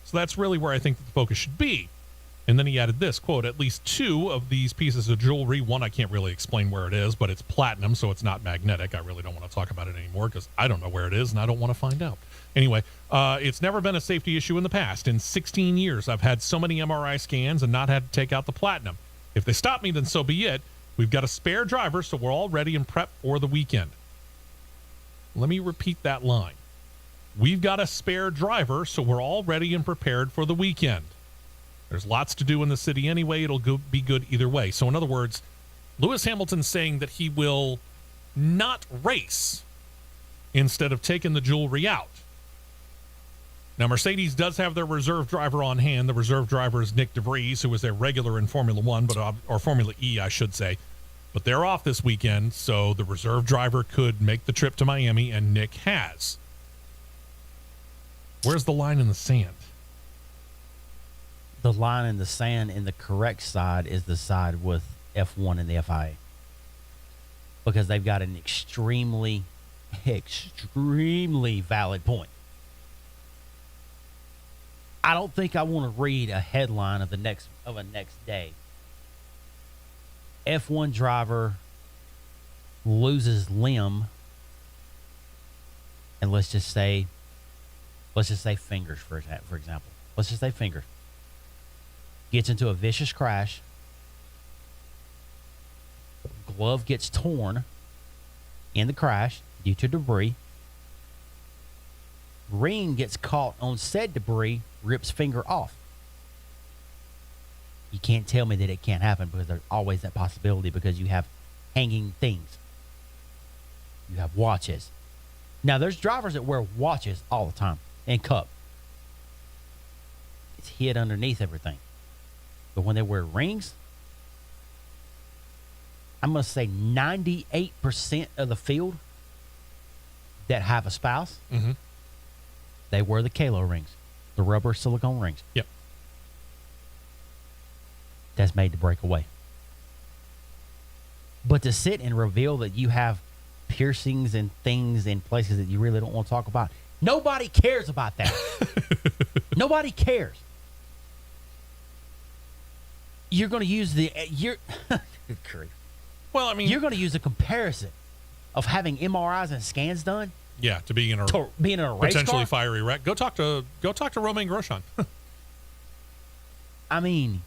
So that's really where I think that the focus should be. And then he added this, quote, "At least 2 of these pieces of jewelry, one I can't really explain where it is, but it's platinum, so it's not magnetic. I really don't want to talk about it anymore because I don't know where it is and I don't want to find out. Anyway, it's never been a safety issue in the past. In 16 years, I've had so many MRI scans and not had to take out the platinum. If they stop me, then so be it. We've got a spare driver, so we're all ready and prepped for the weekend." Let me repeat that line. We've got a spare driver, so we're all ready and prepared for the weekend. There's lots to do in the city anyway. It'll be good either way. So in other words, Lewis Hamilton's saying that he will not race instead of taking the jewelry out. Now, Mercedes does have their reserve driver on hand. The reserve driver is Nick DeVries, who was their regular in Formula One, or Formula E, I should say. But they're off this weekend, so the reserve driver could make the trip to Miami, and Nick has. Where's the line in the sand? The line in the sand in the correct side is the side with F1 and the FIA. Because they've got an extremely valid point. I don't think I want to read a headline of a next day. F1 driver loses limb, and let's just say fingers for example. Let's just say fingers. Gets into a vicious crash. Glove gets torn in the crash due to debris. Ring gets caught on said debris, rips finger off. You can't tell me that it can't happen because there's always that possibility because you have hanging things. You have watches. Now, there's drivers that wear watches all the time and cup. It's hid underneath everything. But when they wear rings, I'm going to say 98% of the field that have a spouse, they wear the Kalo rings, the rubber silicone rings. Yep. That's made to break away. But to sit and reveal that you have piercings and things in places that you really don't want to talk about, nobody cares about that. Nobody cares. You're going to use good grief. Well, I mean, you're going to use a comparison of having MRIs and scans done. Yeah, to being in a race potentially car? fiery wreck. Go talk to Romain Grosjean. I mean,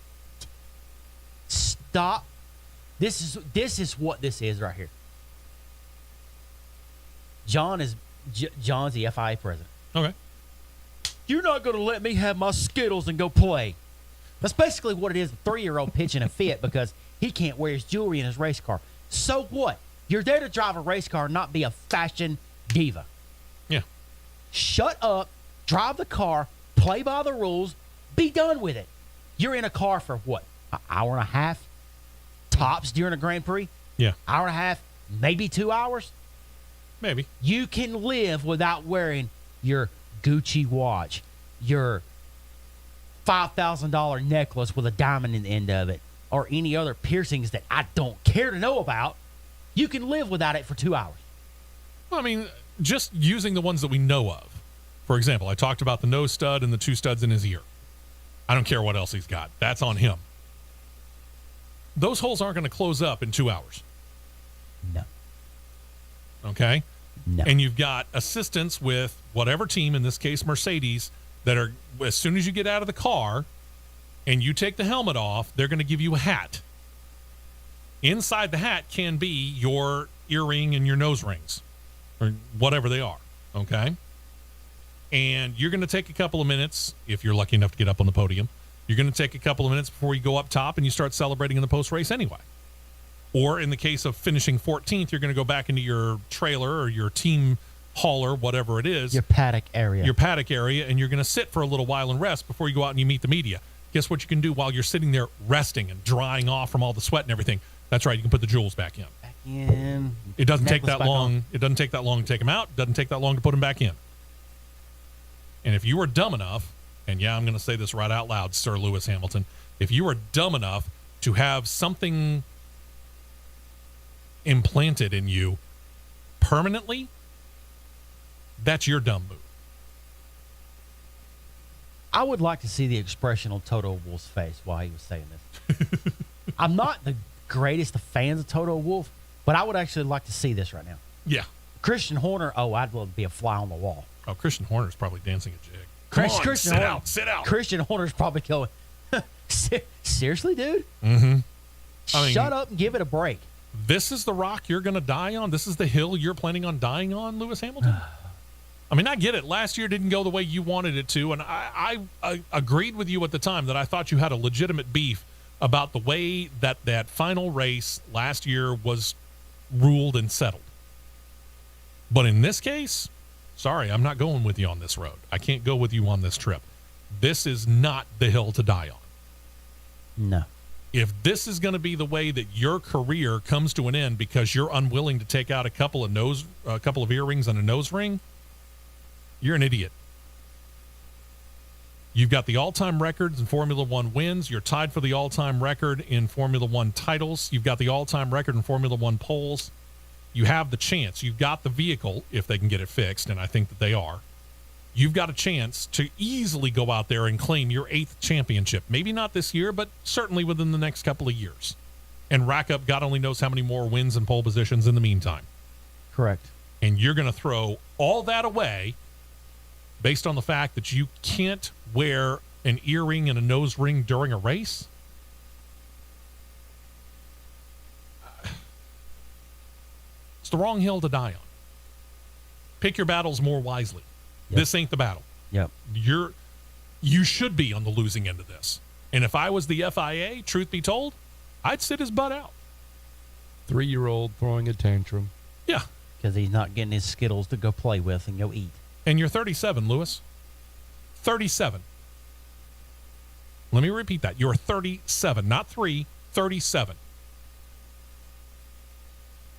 stop. This is what this is right here. John's the FIA president. Okay. You're not going to let me have my Skittles and go play. That's basically what it is, a 3-year-old pitching a fit because he can't wear his jewelry in his race car. So what? You're there to drive a race car, not be a fashion diva. Yeah. Shut up, drive the car, play by the rules, be done with it. You're in a car for what? An hour and a half? Tops during a Grand Prix? Yeah. Hour and a half, maybe 2 hours? Maybe. You can live without wearing your Gucci watch, your $5,000 necklace with a diamond in the end of it, or any other piercings that I don't care to know about. You can live without it for 2 hours. Well, I mean, just using the ones that we know of. For example, I talked about the nose stud and the 2 studs in his ear. I don't care what else he's got. That's on him. Those holes aren't going to close up in 2 hours. No. Okay? No. And you've got assistants with whatever team, in this case Mercedes, that are, as soon as you get out of the car and you take the helmet off, they're going to give you a hat. Inside the hat can be your earring and your nose rings, or whatever they are, okay? And you're going to take a couple of minutes, if you're lucky enough to get up on the podium, you're going to take a couple of minutes before you go up top and you start celebrating in the post-race anyway. Or in the case of finishing 14th, you're going to go back into your trailer or your team hauler, whatever it is. Your paddock area. Your paddock area, and you're going to sit for a little while and rest before you go out and you meet the media. Guess what you can do while you're sitting there resting and drying off from all the sweat and everything? That's right, you can put the jewels back in. Back in. It doesn't take Necklace that back long. on. It doesn't take that long to take them out. It doesn't take that long to put them back in. And if you were dumb enough, and yeah, I'm going to say this right out loud, Sir Lewis Hamilton, if you were dumb enough to have something implanted in you permanently, that's your dumb move. I would like to see the expression on Toto Wolff's face while he was saying this. I'm not the greatest of fans of Toto Wolff, but I would actually like to see this right now. Yeah. Christian Horner, I'd love to be a fly on the wall. Oh, Christian Horner's probably dancing a jig. Come on, Christian sit Horner, out, sit out. Christian Horner's probably going, seriously, dude? Mm-hmm. I mean, Shut up and give it a break. This is the rock you're going to die on? This is the hill you're planning on dying on, Lewis Hamilton? I mean, I get it. Last year didn't go the way you wanted it to, and I agreed with you at the time that I thought you had a legitimate beef about the way that final race last year was ruled and settled. But in this case, sorry, I'm not going with you on this road. I can't go with you on this trip. This is not the hill to die on. No. If this is going to be the way that your career comes to an end because you're unwilling to take out a couple of earrings and a nose ring, you're an idiot. You've got the all-time records in Formula One wins. You're tied for the all-time record in Formula One titles. You've got the all-time record in Formula One poles. You have the chance. You've got the vehicle, if they can get it fixed, and I think that they are. You've got a chance to easily go out there and claim your 8th championship. Maybe not this year, but certainly within the next couple of years. And rack up God only knows how many more wins and pole positions in the meantime. Correct. And you're going to throw all that away based on the fact that you can't wear an earring and a nose ring during a race? It's the wrong hill to die on. Pick your battles more wisely. Yep. This ain't the battle. Yep. You should be on the losing end of this. And if I was the FIA, truth be told, I'd sit his butt out. 3-year-old throwing a tantrum. Yeah. Because he's not getting his Skittles to go play with and go eat. And you're 37, Lewis. 37. Let me repeat that. You're 37, not 3, 37.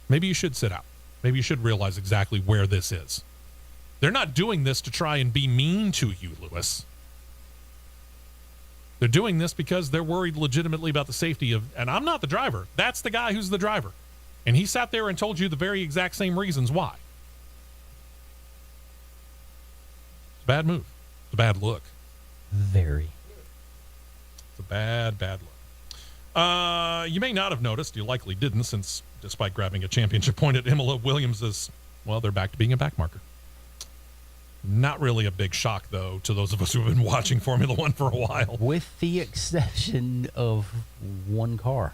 Maybe you should sit out. Maybe you should realize exactly where this is. They're not doing this to try and be mean to you, Lewis. They're doing this because they're worried legitimately about the safety of, and I'm not the driver. That's the guy who's the driver. And he sat there and told you the very exact same reasons why. It's a bad move. It's a bad look. Very. It's a bad look. You may not have noticed, you likely didn't, since despite grabbing a championship point at Imola, Williams is, well, they're back to being a backmarker. Not really a big shock, though, to those of us who have been watching Formula One for a while. With the exception of one car.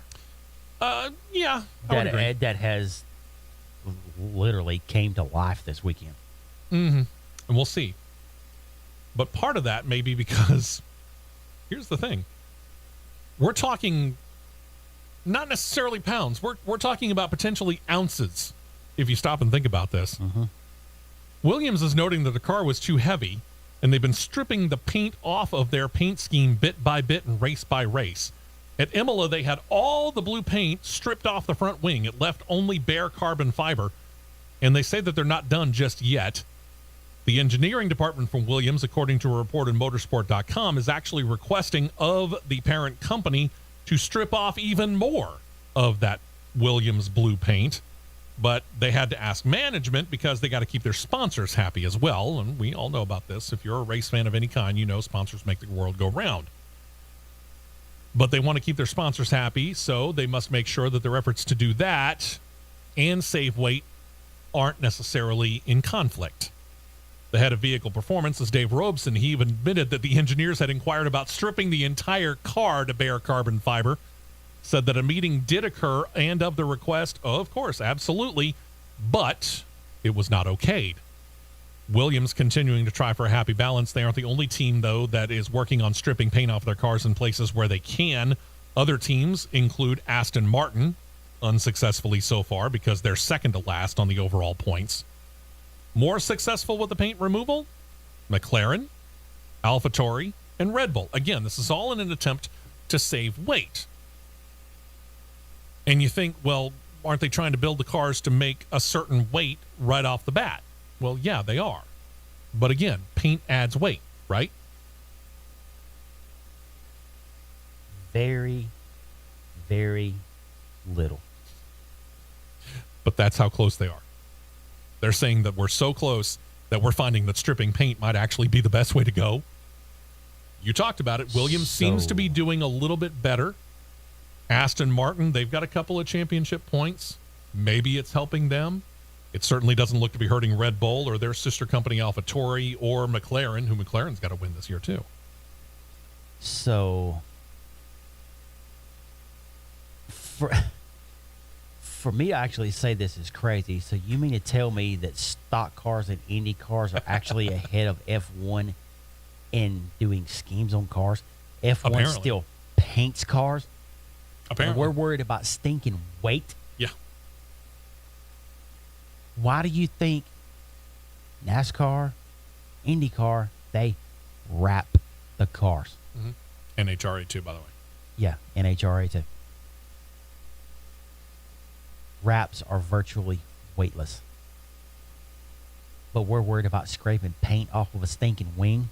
Yeah. I would agree. That has literally came to life this weekend. Mm-hmm. And we'll see. But part of that may be because, here's the thing. we're talking not necessarily pounds. We're talking about potentially ounces if you stop and think about this. Mm-hmm. Williams is noting that the car was too heavy, and they've been stripping the paint off of their paint scheme bit by bit and race by race. At Imola, they had all the blue paint stripped off the front wing. It left only bare carbon fiber, and they say that they're not done just yet. The engineering department from Williams, according to a report in motorsport.com, is actually requesting of the parent company to strip off even more of that Williams blue paint. But they had to ask management because they got to keep their sponsors happy as well. And we all know about this. If you're a race fan of any kind, you know sponsors make the world go round. But they want to keep their sponsors happy, so they must make sure that their efforts to do that and save weight aren't necessarily in conflict. The head of vehicle performance is Dave Robeson. He even admitted that the engineers had inquired about stripping the entire car to bare carbon fiber, said that a meeting did occur and of the request, of course, absolutely, but it was not okayed. Williams continuing to try for a happy balance. They aren't the only team, though, that is working on stripping paint off their cars in places where they can. Other teams include Aston Martin, unsuccessfully so far because they're second to last on the overall points. More successful with the paint removal? McLaren, AlphaTauri, and Red Bull. Again, this is all in an attempt to save weight. And you think, well, aren't they trying to build the cars to make a certain weight right off the bat? Well, yeah, they are. But again, paint adds weight, right? Very, very little. But that's how close they are. They're saying that we're so close that we're finding that stripping paint might actually be the best way to go. You talked about it. Williams seems to be doing a little bit better. Aston Martin, they've got a couple of championship points. Maybe it's helping them. It certainly doesn't look to be hurting Red Bull or their sister company AlphaTauri or McLaren, who McLaren's got to win this year too. So, for me to actually say this is crazy. So you mean to tell me that stock cars and Indy cars are actually ahead of F1 in doing schemes on cars? F1 Apparently. still paints cars? Apparently. And we're worried about stinking weight? Yeah. Why do you think NASCAR, IndyCar, they wrap the cars? Mm-hmm. NHRA too, by the way. Yeah, NHRA too. Wraps are virtually weightless. But we're worried about scraping paint off of a stinking wing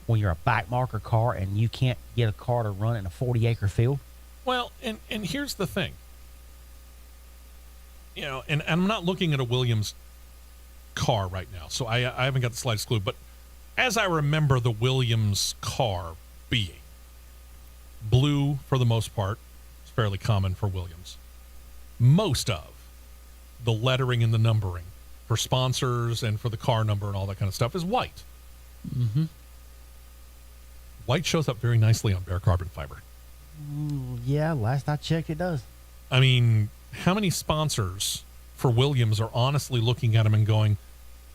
when you're a backmarker car and you can't get a car to run in a 40-acre field. Well, and here's the thing. You know, and I'm not looking at a Williams car right now, so I haven't got the slightest clue. But as I remember the Williams car being, blue for the most part, it's fairly common for Williams. Most of the lettering and the numbering for sponsors and for the car number and all that kind of stuff is white. Mm-hmm. White shows up very nicely on bare carbon fiber. Yeah, last I checked, it does. I mean, how many sponsors for Williams are honestly looking at them and going,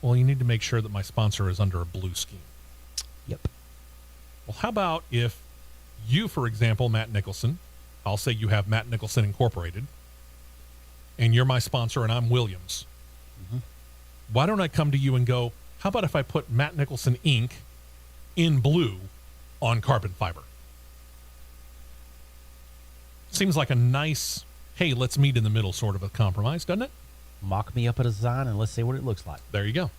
well, you need to make sure that my sponsor is under a blue scheme? Yep. Well, how about if you, for example, Matt Nicholson, I'll say you have Matt Nicholson Incorporated, and you're my sponsor and I'm Williams. Mm-hmm. Why don't I come to you and go, how about if I put Matt Nicholson Inc. in blue on carbon fiber? Seems like a nice, hey, let's meet in the middle sort of a compromise, doesn't it? Mock me up a design and let's see what it looks like. There you go.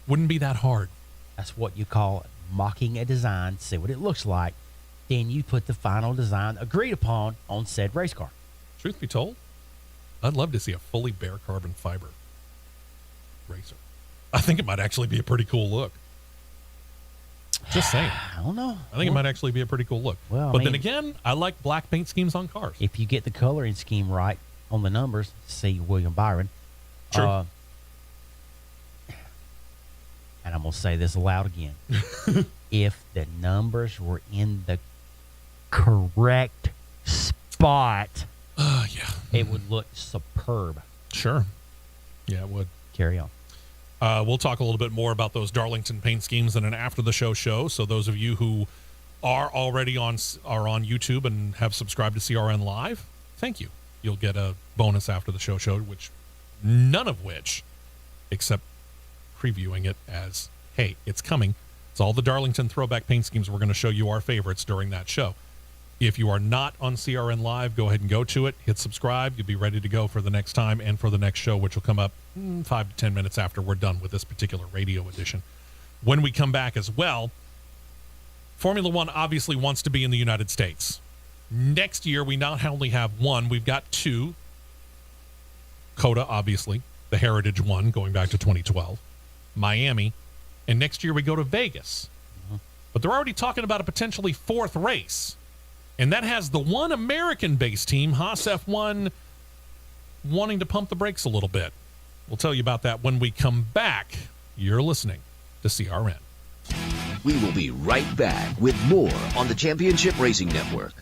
Wouldn't be that hard. That's what you call mocking a design, see what it looks like. Then you put the final design agreed upon on said race car. Truth be told, I'd love to see a fully bare carbon fiber racer. I think it might actually be a pretty cool look. Just saying. I don't know. I think it might actually be a pretty cool look. Well, but then again, I like black paint schemes on cars. If you get the coloring scheme right on the numbers, see William Byron. True. And I'm going to say this aloud again. If the numbers were in the correct spot, Yeah. it would look superb. Sure. Yeah, it would. Carry on. We'll talk a little bit more about those Darlington paint schemes in an after the show. So those of you who are already on YouTube and have subscribed to CRN Live, thank you. You'll get a bonus after the show, which none of which, except previewing it as, hey, it's coming. It's all the Darlington throwback paint schemes. We're going to show you our favorites during that show. If you are not on CRN Live, go ahead and go to it. Hit subscribe. You'll be ready to go for the next time and for the next show, which will come up 5 to 10 minutes after we're done with this particular radio edition. When we come back as well, Formula One obviously wants to be in the United States. Next year, we not only have one, we've got two. COTA, obviously, the Heritage one, going back to 2012. Miami. And next year, we go to Vegas. But they're already talking about a potentially fourth race. And that has the one American-based team, Haas F1, wanting to pump the brakes a little bit. We'll tell you about that when we come back. You're listening to CRN. We will be right back with more on the Championship Racing Network.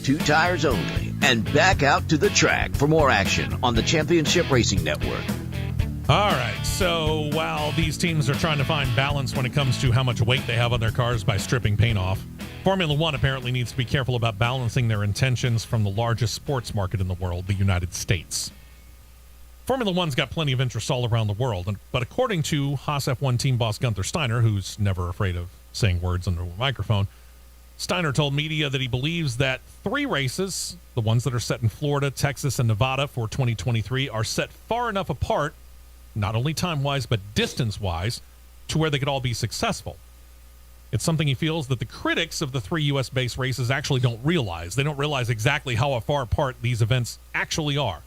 Two tires only, and back out to the track for more action on the Championship Racing Network. All right, so while these teams are trying to find balance when it comes to how much weight they have on their cars by stripping paint off, Formula One apparently needs to be careful about balancing their intentions from the largest sports market in the world, the United States. Formula One's got plenty of interest all around the world, but according to Haas F1 team boss Gunther Steiner, who's never afraid of saying words under a microphone, Steiner told media that he believes that 3 races, the ones that are set in Florida, Texas, and Nevada for 2023, are set far enough apart, not only time-wise but distance-wise, to where they could all be successful. It's something he feels that the critics of the 3 U.S.-based races actually don't realize. They don't realize exactly how far apart these events actually are,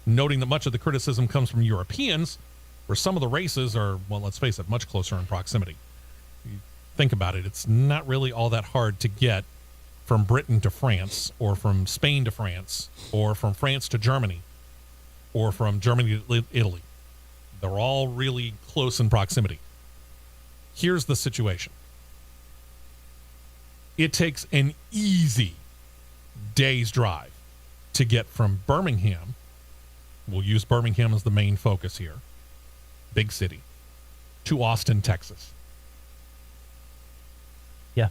noting that much of the criticism comes from Europeans, where some of the races are, well, let's face it, much closer in proximity. think about it. It's not really all that hard to get from Britain to France, or from Spain to France, or from France to Germany, or from Germany to Italy. They're all really close in proximity. Here's the situation. It takes an easy day's drive to get from Birmingham, we'll use Birmingham as the main focus here, big city, to Austin, Texas. Yeah.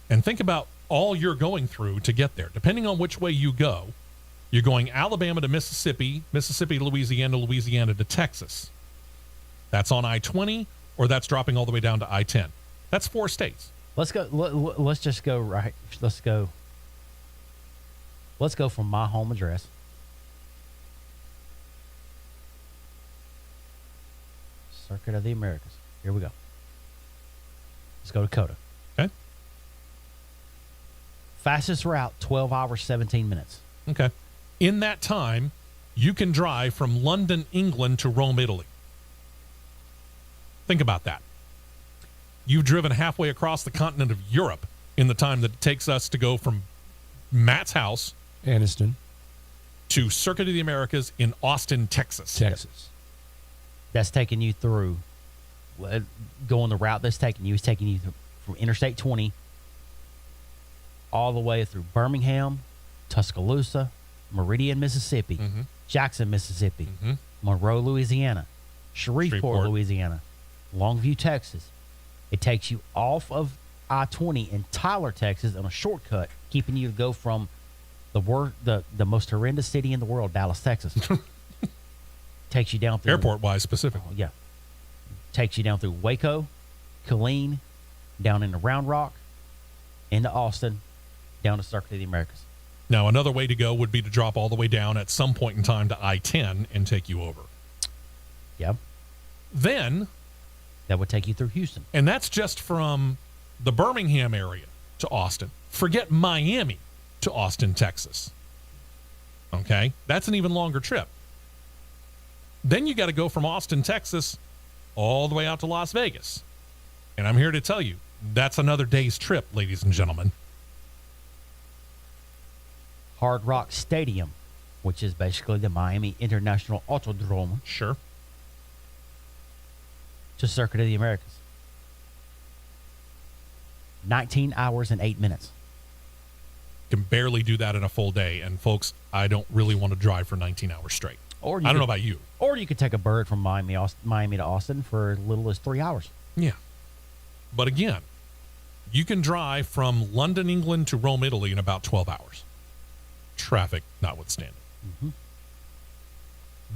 And think about all you're going through to get there. Depending on which way you go, you're going Alabama to Mississippi, Mississippi to Louisiana, Louisiana to Texas. That's on I-20, or that's dropping all the way down to I-10. That's 4 states. Let's go. Let's just go right. Let's go from my home address. Circuit of the Americas. Here we go. Let's go to Dakota. Okay. Fastest route, 12 hours, 17 minutes. Okay. In that time, you can drive from London, England to Rome, Italy. Think about that. You've driven halfway across the continent of Europe in the time that it takes us to go from Matt's house, Aniston, to Circuit of the Americas in Austin, Texas. That's taking you through, going the route that's taking you is taking you from Interstate 20 all the way through Birmingham, Tuscaloosa, Meridian, Mississippi, Jackson, Mississippi, Monroe, Louisiana, Shreveport, Louisiana, Longview, Texas. It takes you off of I-20 in Tyler, Texas on a shortcut, keeping you to go from the most horrendous city in the world, Dallas, Texas. Takes you down through Airport-wise, specifically. Yeah. Takes you down through Waco, Killeen, down into Round Rock, into Austin, down to Circuit of the Americas. Now, another way to go would be to drop all the way down at some point in time to I-10 and take you over. Yeah. Then, that would take you through Houston. and that's just from the Birmingham area to Austin. Forget Miami to Austin, Texas. Okay? That's an even longer trip. Then you got to go from Austin, Texas, all the way out to Las Vegas. And I'm here to tell you, that's another day's trip, ladies and gentlemen. Hard Rock Stadium, which is basically the Miami International Autodrome, Sure. to Circuit of the Americas. 19 hours and 8 minutes. Can barely do that in a full day. And folks, I don't really want to drive for 19 hours straight. Or I don't know about you. Or you could take a bird from Miami to Austin for as little as 3 hours. Yeah. But again, you can drive from London, England to Rome, Italy in about 12 hours. Traffic notwithstanding.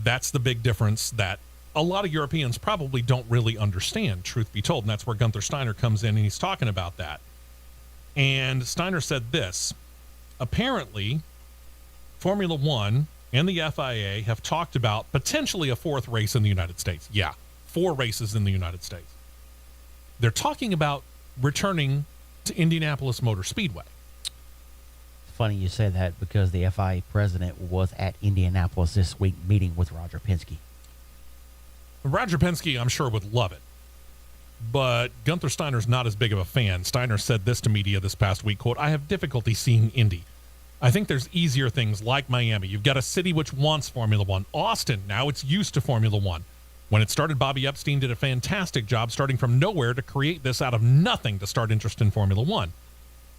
That's the big difference that a lot of Europeans probably don't really understand, truth be told. And that's where Gunther Steiner comes in, and he's talking about that. And Steiner said this. Apparently, Formula One and the FIA have talked about potentially a 4th race in the United States. Yeah, 4 races in the United States. They're talking about returning to Indianapolis Motor Speedway. It's funny you say that because the FIA president was at Indianapolis this week meeting with Roger Penske. Roger Penske, I'm sure, would love it. But Gunther Steiner's not as big of a fan. Steiner said this to media this past week, quote, "I have difficulty seeing Indy. I think there's easier things like Miami. You've got a city which wants Formula One. Austin, now it's used to Formula One. When it started, Bobby Epstein did a fantastic job starting from nowhere to create this out of nothing to start interest in Formula One.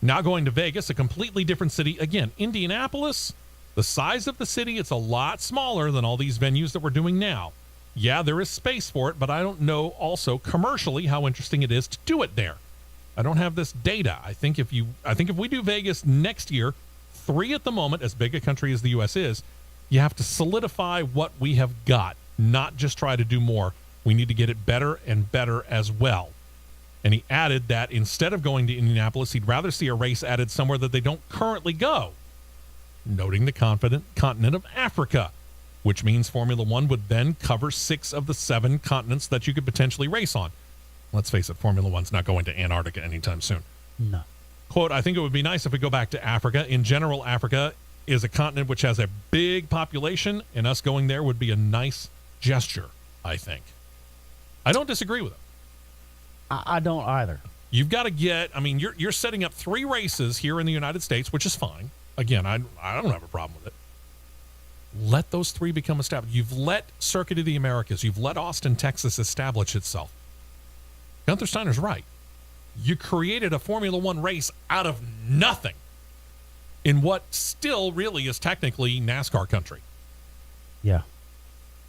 Now going to Vegas, a completely different city. Again, Indianapolis, the size of the city, it's a lot smaller than all these venues that we're doing now. Yeah, there is space for it, but I don't know also commercially how interesting it is to do it there. I don't have this data. I think if we do Vegas next year, 3 at the moment, as big a country as the U.S. is, you have to solidify what we have got, not just try to do more. We need to get it better and better as well. And he added that instead of going to Indianapolis, he'd rather see a race added somewhere that they don't currently go, noting the continent of Africa, which means Formula One would then cover 6 of the 7 continents that you could potentially race on. Let's face it, Formula One's not going to Antarctica anytime soon. No. Quote, "I think it would be nice if we go back to Africa. In general, Africa is a continent which has a big population, and us going there would be a nice gesture, I think." I don't disagree with him. I don't either. You've got to get. I mean, you're setting up 3 races here in the United States, which is fine. Again, I don't have a problem with it. Let those 3 become established. You've let Circuit of the Americas. You've let Austin, Texas establish itself. Gunther Steiner's right. You created a Formula One race out of nothing in what still really is technically NASCAR country. Yeah.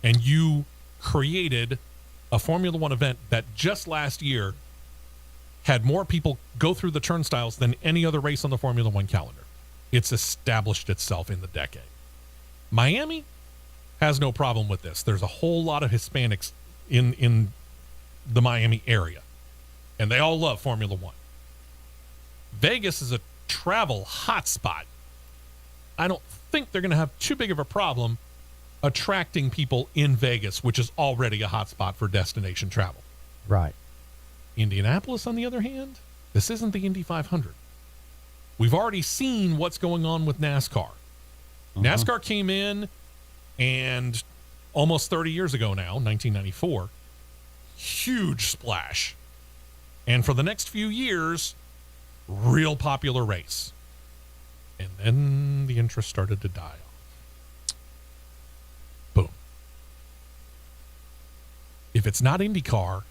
And you created a Formula One event that just last year had more people go through the turnstiles than any other race on the Formula One calendar. It's established itself in the decade. Miami has no problem with this. There's a whole lot of Hispanics in the Miami area, and they all love Formula One. Vegas is a travel hotspot. I don't think they're going to have too big of a problem attracting people in Vegas, which is already a hotspot for destination travel. Right. Indianapolis, on the other hand, this isn't the Indy 500. We've already seen what's going on with NASCAR. NASCAR came in, and almost 30 years ago now, 1994, huge splash. And for the next few years, real popular race. And then the interest started to die off. Boom. If it's not IndyCar,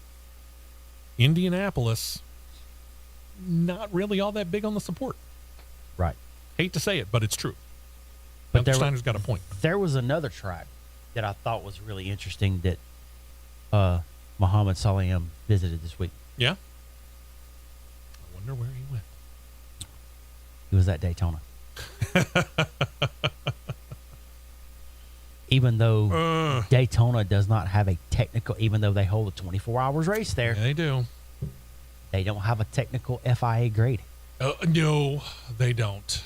Indianapolis, not really all that big on the support. Right. Hate to say it, but it's true. But Gunther Steiner's got a point. There was another track that I thought was really interesting that Muhammad Salim visited this week. Yeah? I wonder where he went. He was at Daytona. Even though Daytona does not have a technical, even though they hold a 24 hours race there, Yeah, they do. they don't have a technical FIA grade. No, they don't.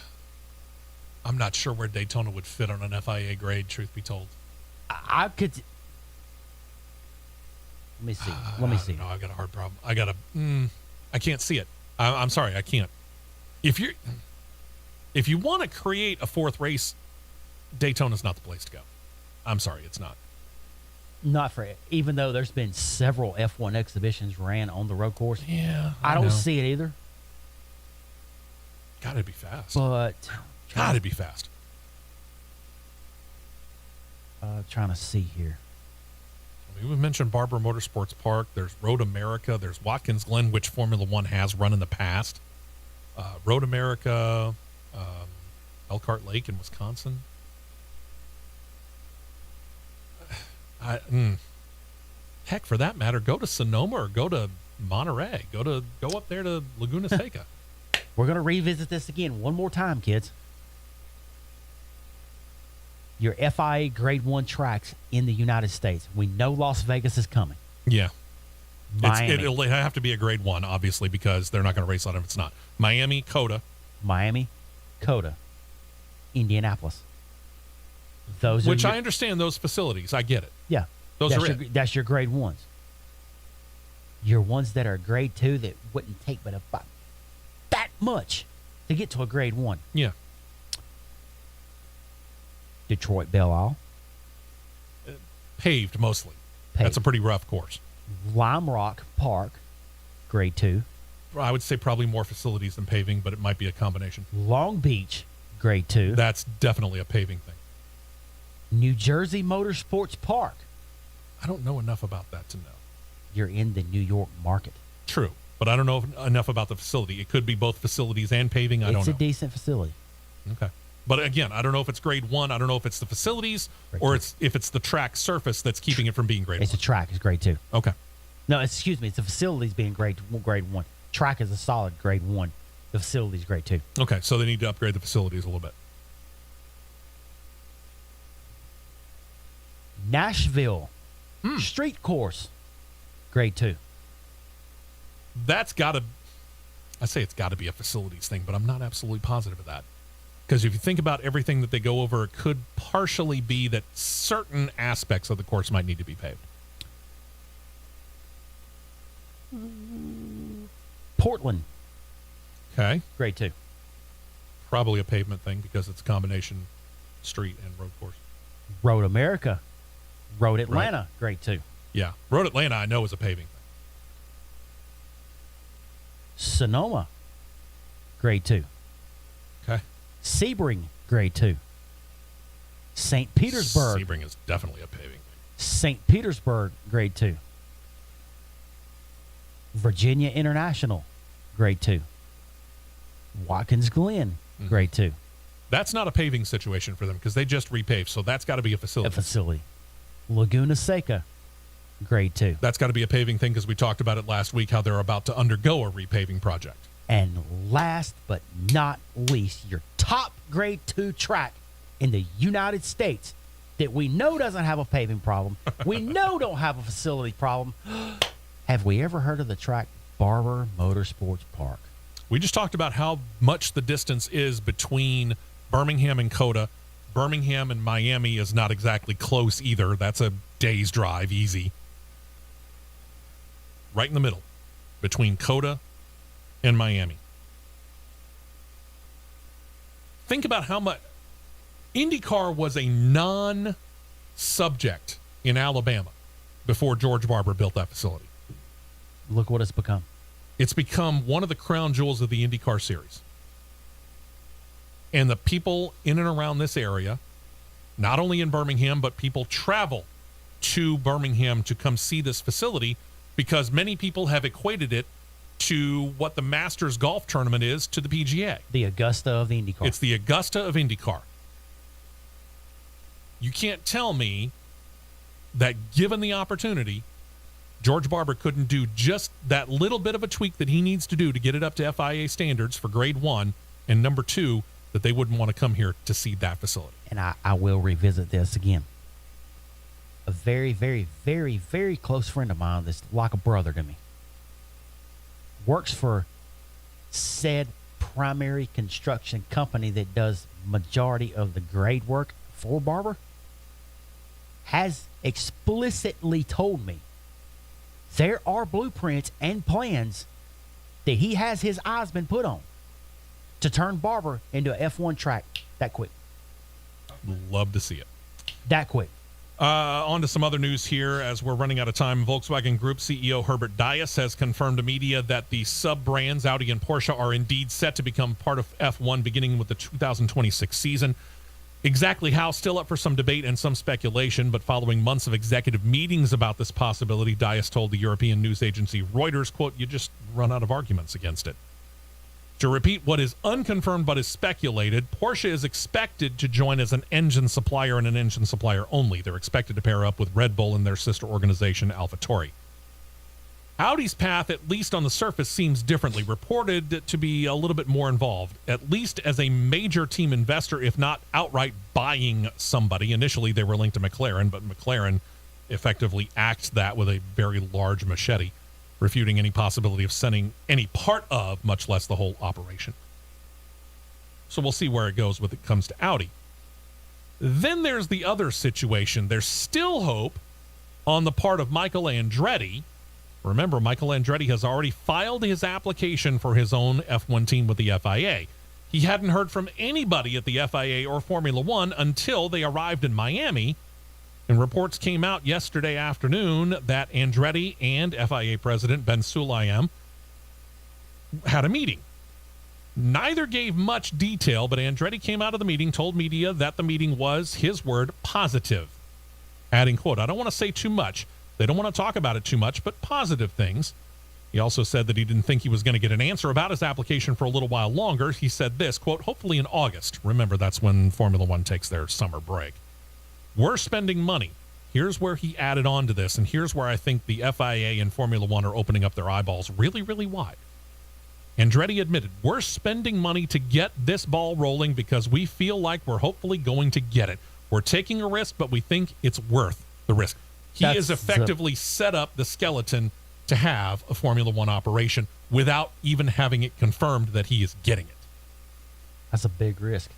I'm not sure where Daytona would fit on an FIA grade, truth be told. I could. Let me see. Let me see. No, I got a hard problem. I can't see it. I'm sorry, I can't. If you want to create a 4th race, Daytona's not the place to go. I'm sorry, it's not. Not for it. Even though there's been several F1 exhibitions ran on the road course. Yeah, I don't see it either. Gotta be fast. But Gotta be fast. trying to see here. I mean, we mentioned Barber Motorsports Park. There's Road America. There's Watkins Glen, which Formula One has run in the past. Road America, Elkhart Lake in Wisconsin. Heck, for that matter, go to Sonoma or go to Monterey. Go up there to Laguna Seca. We're going to revisit this again one more time, kids. Your FIA Grade 1 tracks in the United States. We know Las Vegas is coming. Yeah. Miami. It'll have to be a Grade 1, obviously, because they're not going to race on it if it's not. Miami, COTA. Miami, COTA, Indianapolis. Those Which are I understand those facilities. I get it. Yeah. Those are it. That's your Grade 1s. Your ones that are Grade 2 that wouldn't take but about that much to get to a Grade 1. Yeah. Detroit Belle Isle. Paved, mostly. Paved. That's a pretty rough course. Lime Rock Park, Grade 2. I would say probably more facilities than paving, but it might be a combination. Long Beach, Grade 2. That's definitely a paving thing. New Jersey Motorsports Park. I don't know enough about that to know. You're in the New York market. True, but I don't know enough about the facility. It could be both facilities and paving. I don't know. It's a decent facility. Okay. But again, I don't know if it's Grade 1. I don't know if it's the facilities or if it's the track surface that's keeping it from being Grade 1. It's a track. It's Grade 2. Okay. No, excuse me. It's the facilities being Grade 1. Track is a solid Grade 1. The facilities Grade 2. Okay, so they need to upgrade the facilities a little bit. Nashville Street Course, Grade 2. That's got to, I say it's got to be a facilities thing, but I'm not absolutely positive of that. Because if you think about everything that they go over, it could partially be that certain aspects of the course might need to be paved. Portland, Okay. Grade 2. Probably a pavement thing because it's a combination street and road course. Road America, Road Atlanta, Grade 2. Yeah. Road Atlanta, I know, is a paving thing. Sonoma, Grade 2. Okay. Sebring, Grade 2. St. Petersburg. Sebring is definitely a paving. St. Petersburg, Grade 2. Virginia International, Grade 2. Watkins Glen, Grade 2. That's not a paving situation for them because they just repaved, so that's got to be a facility. Laguna Seca, Grade 2. That's got to be a paving thing because we talked about it last week, how they're about to undergo a repaving project. And last but not least, your top Grade 2 track in the United States that we know doesn't have a paving problem, we know don't have a facility problem. Have we ever heard of the track Barber Motorsports Park? We just talked about how much the distance is between Birmingham and COTA. Birmingham and Miami is not exactly close either. That's a day's drive, easy. Right in the middle, between COTA and Miami. Think about how much Indycar was a non-subject in Alabama before George Barber built that facility. Look what it's become. It's become one of the crown jewels of the IndyCar series. And the people in and around this area, not only in Birmingham, but people travel to Birmingham to come see this facility because many people have equated it to what the Masters golf tournament is to the PGA. The Augusta of the IndyCar. It's the Augusta of IndyCar. You can't tell me that given the opportunity, George Barber couldn't do just that little bit of a tweak that he needs to do to get it up to FIA standards for Grade 1, and number 2, that they wouldn't want to come here to see that facility. And I will revisit this again. A very, very, very, very close friend of mine that's like a brother to me works for said primary construction company that does majority of the grade work for Barber, has explicitly told me there are blueprints and plans that he has his eyes been put on to turn Barber into an F1 track that quick. Love to see it. That quick. On to some other news here as we're running out of time. Volkswagen Group CEO Herbert Diess has confirmed to media that the sub-brands Audi and Porsche are indeed set to become part of F1 beginning with the 2026 season. Exactly how, still up for some debate and some speculation, but following months of executive meetings about this possibility, Diess told the European news agency Reuters, quote, "You just run out of arguments against it." To repeat what is unconfirmed but is speculated, Porsche is expected to join as an engine supplier and an engine supplier only. They're expected to pair up with Red Bull and their sister organization, AlphaTauri. Audi's path, at least on the surface, seems differently, reported to be a little bit more involved, at least as a major team investor, if not outright buying somebody. Initially, they were linked to McLaren, but McLaren effectively axed that with a very large machete, refuting any possibility of sending any part of, much less the whole operation. So we'll see where it goes when it comes to Audi. Then there's the other situation. There's still hope on the part of Michael Andretti. Remember, Michael Andretti has already filed his application for his own F1 team with the FIA. He hadn't heard from anybody at the FIA or Formula One until they arrived in Miami. And reports came out yesterday afternoon that Andretti and FIA President Ben Sulayem had a meeting. Neither gave much detail, but Andretti came out of the meeting, told media that the meeting was, his word, positive. Adding, quote, "I don't want to say too much. They don't want to talk about it too much, but positive things." He also said that he didn't think he was going to get an answer about his application for a little while longer. He said this, quote, "Hopefully in August." Remember, that's when Formula One takes their summer break. "We're spending money." Here's where he added on to this, and here's where I think the FIA and Formula One are opening up their eyeballs really, really wide. Andretti admitted, "We're spending money to get this ball rolling because we feel like we're hopefully going to get it. We're taking a risk, but we think it's worth the risk." He has effectively set up the skeleton to have a Formula One operation without even having it confirmed that he is getting it. That's a big risk.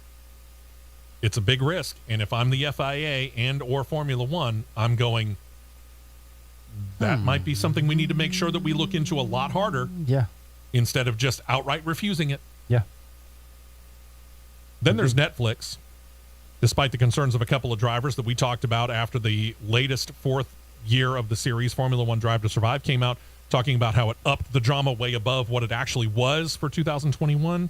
It's a big risk. And if I'm the FIA and or Formula One, I'm going, that might be something we need to make sure that we look into a lot harder. Yeah. Instead of just outright refusing it. Yeah. Then there's Netflix. Despite the concerns of a couple of drivers that we talked about after the latest fourth year of the series, Formula One Drive to Survive, came out, talking about how it upped the drama way above what it actually was for 2021.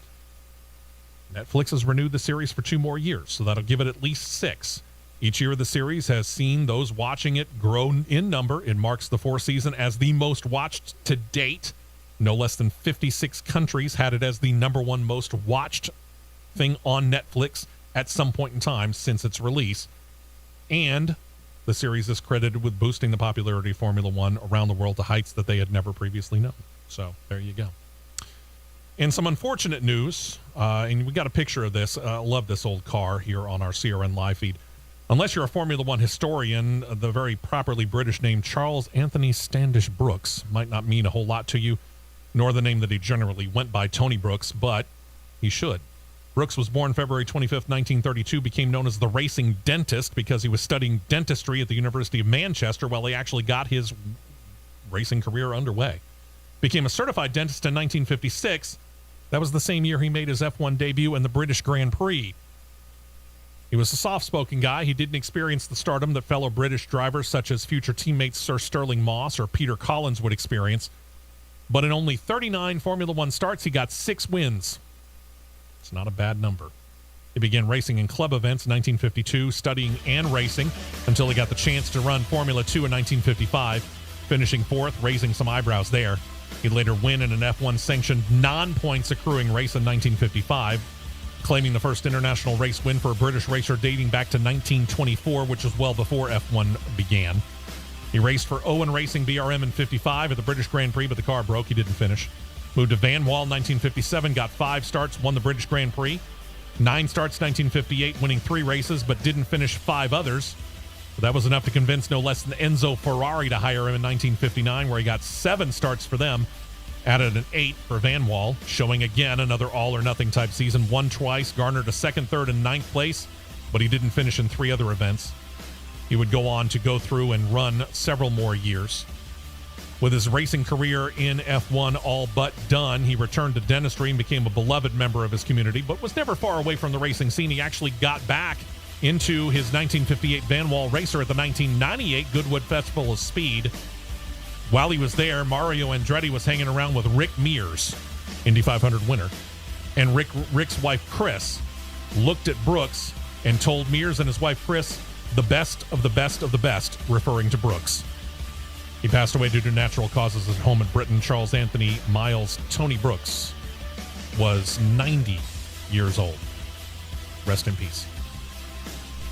Netflix has renewed the series for 2 more years, so that'll give it at least 6. Each year of the series has seen those watching it grow in number. It marks the 4th season as the most watched to date. No less than 56 countries had it as the number 1 most watched thing on Netflix at some point in time since its release. And the series is credited with boosting the popularity of Formula One around the world to heights that they had never previously known. So there you go. In some unfortunate news, and we got a picture of this. I love this old car here on our CRN live feed. Unless you're a Formula One historian, the very properly British name Charles Anthony Standish Brooks might not mean a whole lot to you, nor the name that he generally went by, Tony Brooks, but he should. Brooks was born February 25th, 1932, became known as the racing dentist because he was studying dentistry at the University of Manchester while he actually got his racing career underway. Became a certified dentist in 1956. That was the same year he made his F1 debut in the British Grand Prix. He was a soft-spoken guy. He didn't experience the stardom that fellow British drivers such as future teammates Sir Sterling Moss or Peter Collins would experience. But in only 39 Formula One starts, he got 6 wins. It's not a bad number. He began racing in club events in 1952, studying and racing until he got the chance to run Formula 2 in 1955, finishing 4th, raising some eyebrows there. He'd later win in an F1-sanctioned non-points accruing race in 1955, claiming the first international race win for a British racer dating back to 1924, which was well before F1 began. He raced for Owen Racing BRM in 55 at the British Grand Prix, but the car broke. He didn't finish. Moved to Van Wall in 1957, got 5 starts, won the British Grand Prix. 9 starts 1958, winning 3 races, but didn't finish 5 others. But that was enough to convince no less than Enzo Ferrari to hire him in 1959, where he got 7 starts for them. Added an 8 for Van Wall, showing again another all-or-nothing type season. Won twice, garnered a 2nd, 3rd, and 9th place, but he didn't finish in 3 other events. He would go on to go through and run several more years. With his racing career in F1 all but done, he returned to dentistry and became a beloved member of his community, but was never far away from the racing scene. He actually got back into his 1958 Van Wall racer at the 1998 Goodwood Festival of Speed. While he was there, Mario Andretti was hanging around with Rick Mears, Indy 500 winner, and Rick's wife, Chris, looked at Brooks and told Mears and his wife, Chris, the best of the best of the best, referring to Brooks. He passed away due to natural causes at home in Britain. Charles Anthony Miles Tony Brooks was 90 years old. Rest in peace.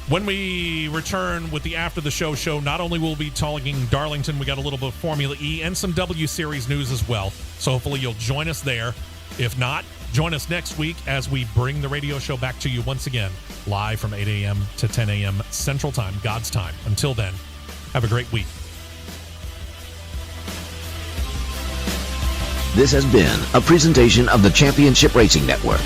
When we return with the After the Show, not only will we be talking Darlington, we got a little bit of Formula E and some W Series news as well. So hopefully you'll join us there. If not, join us next week as we bring the radio show back to you once again, live from 8 a.m. to 10 a.m. Central Time, God's time. Until then, have a great week. This has been a presentation of the Championship Racing Network.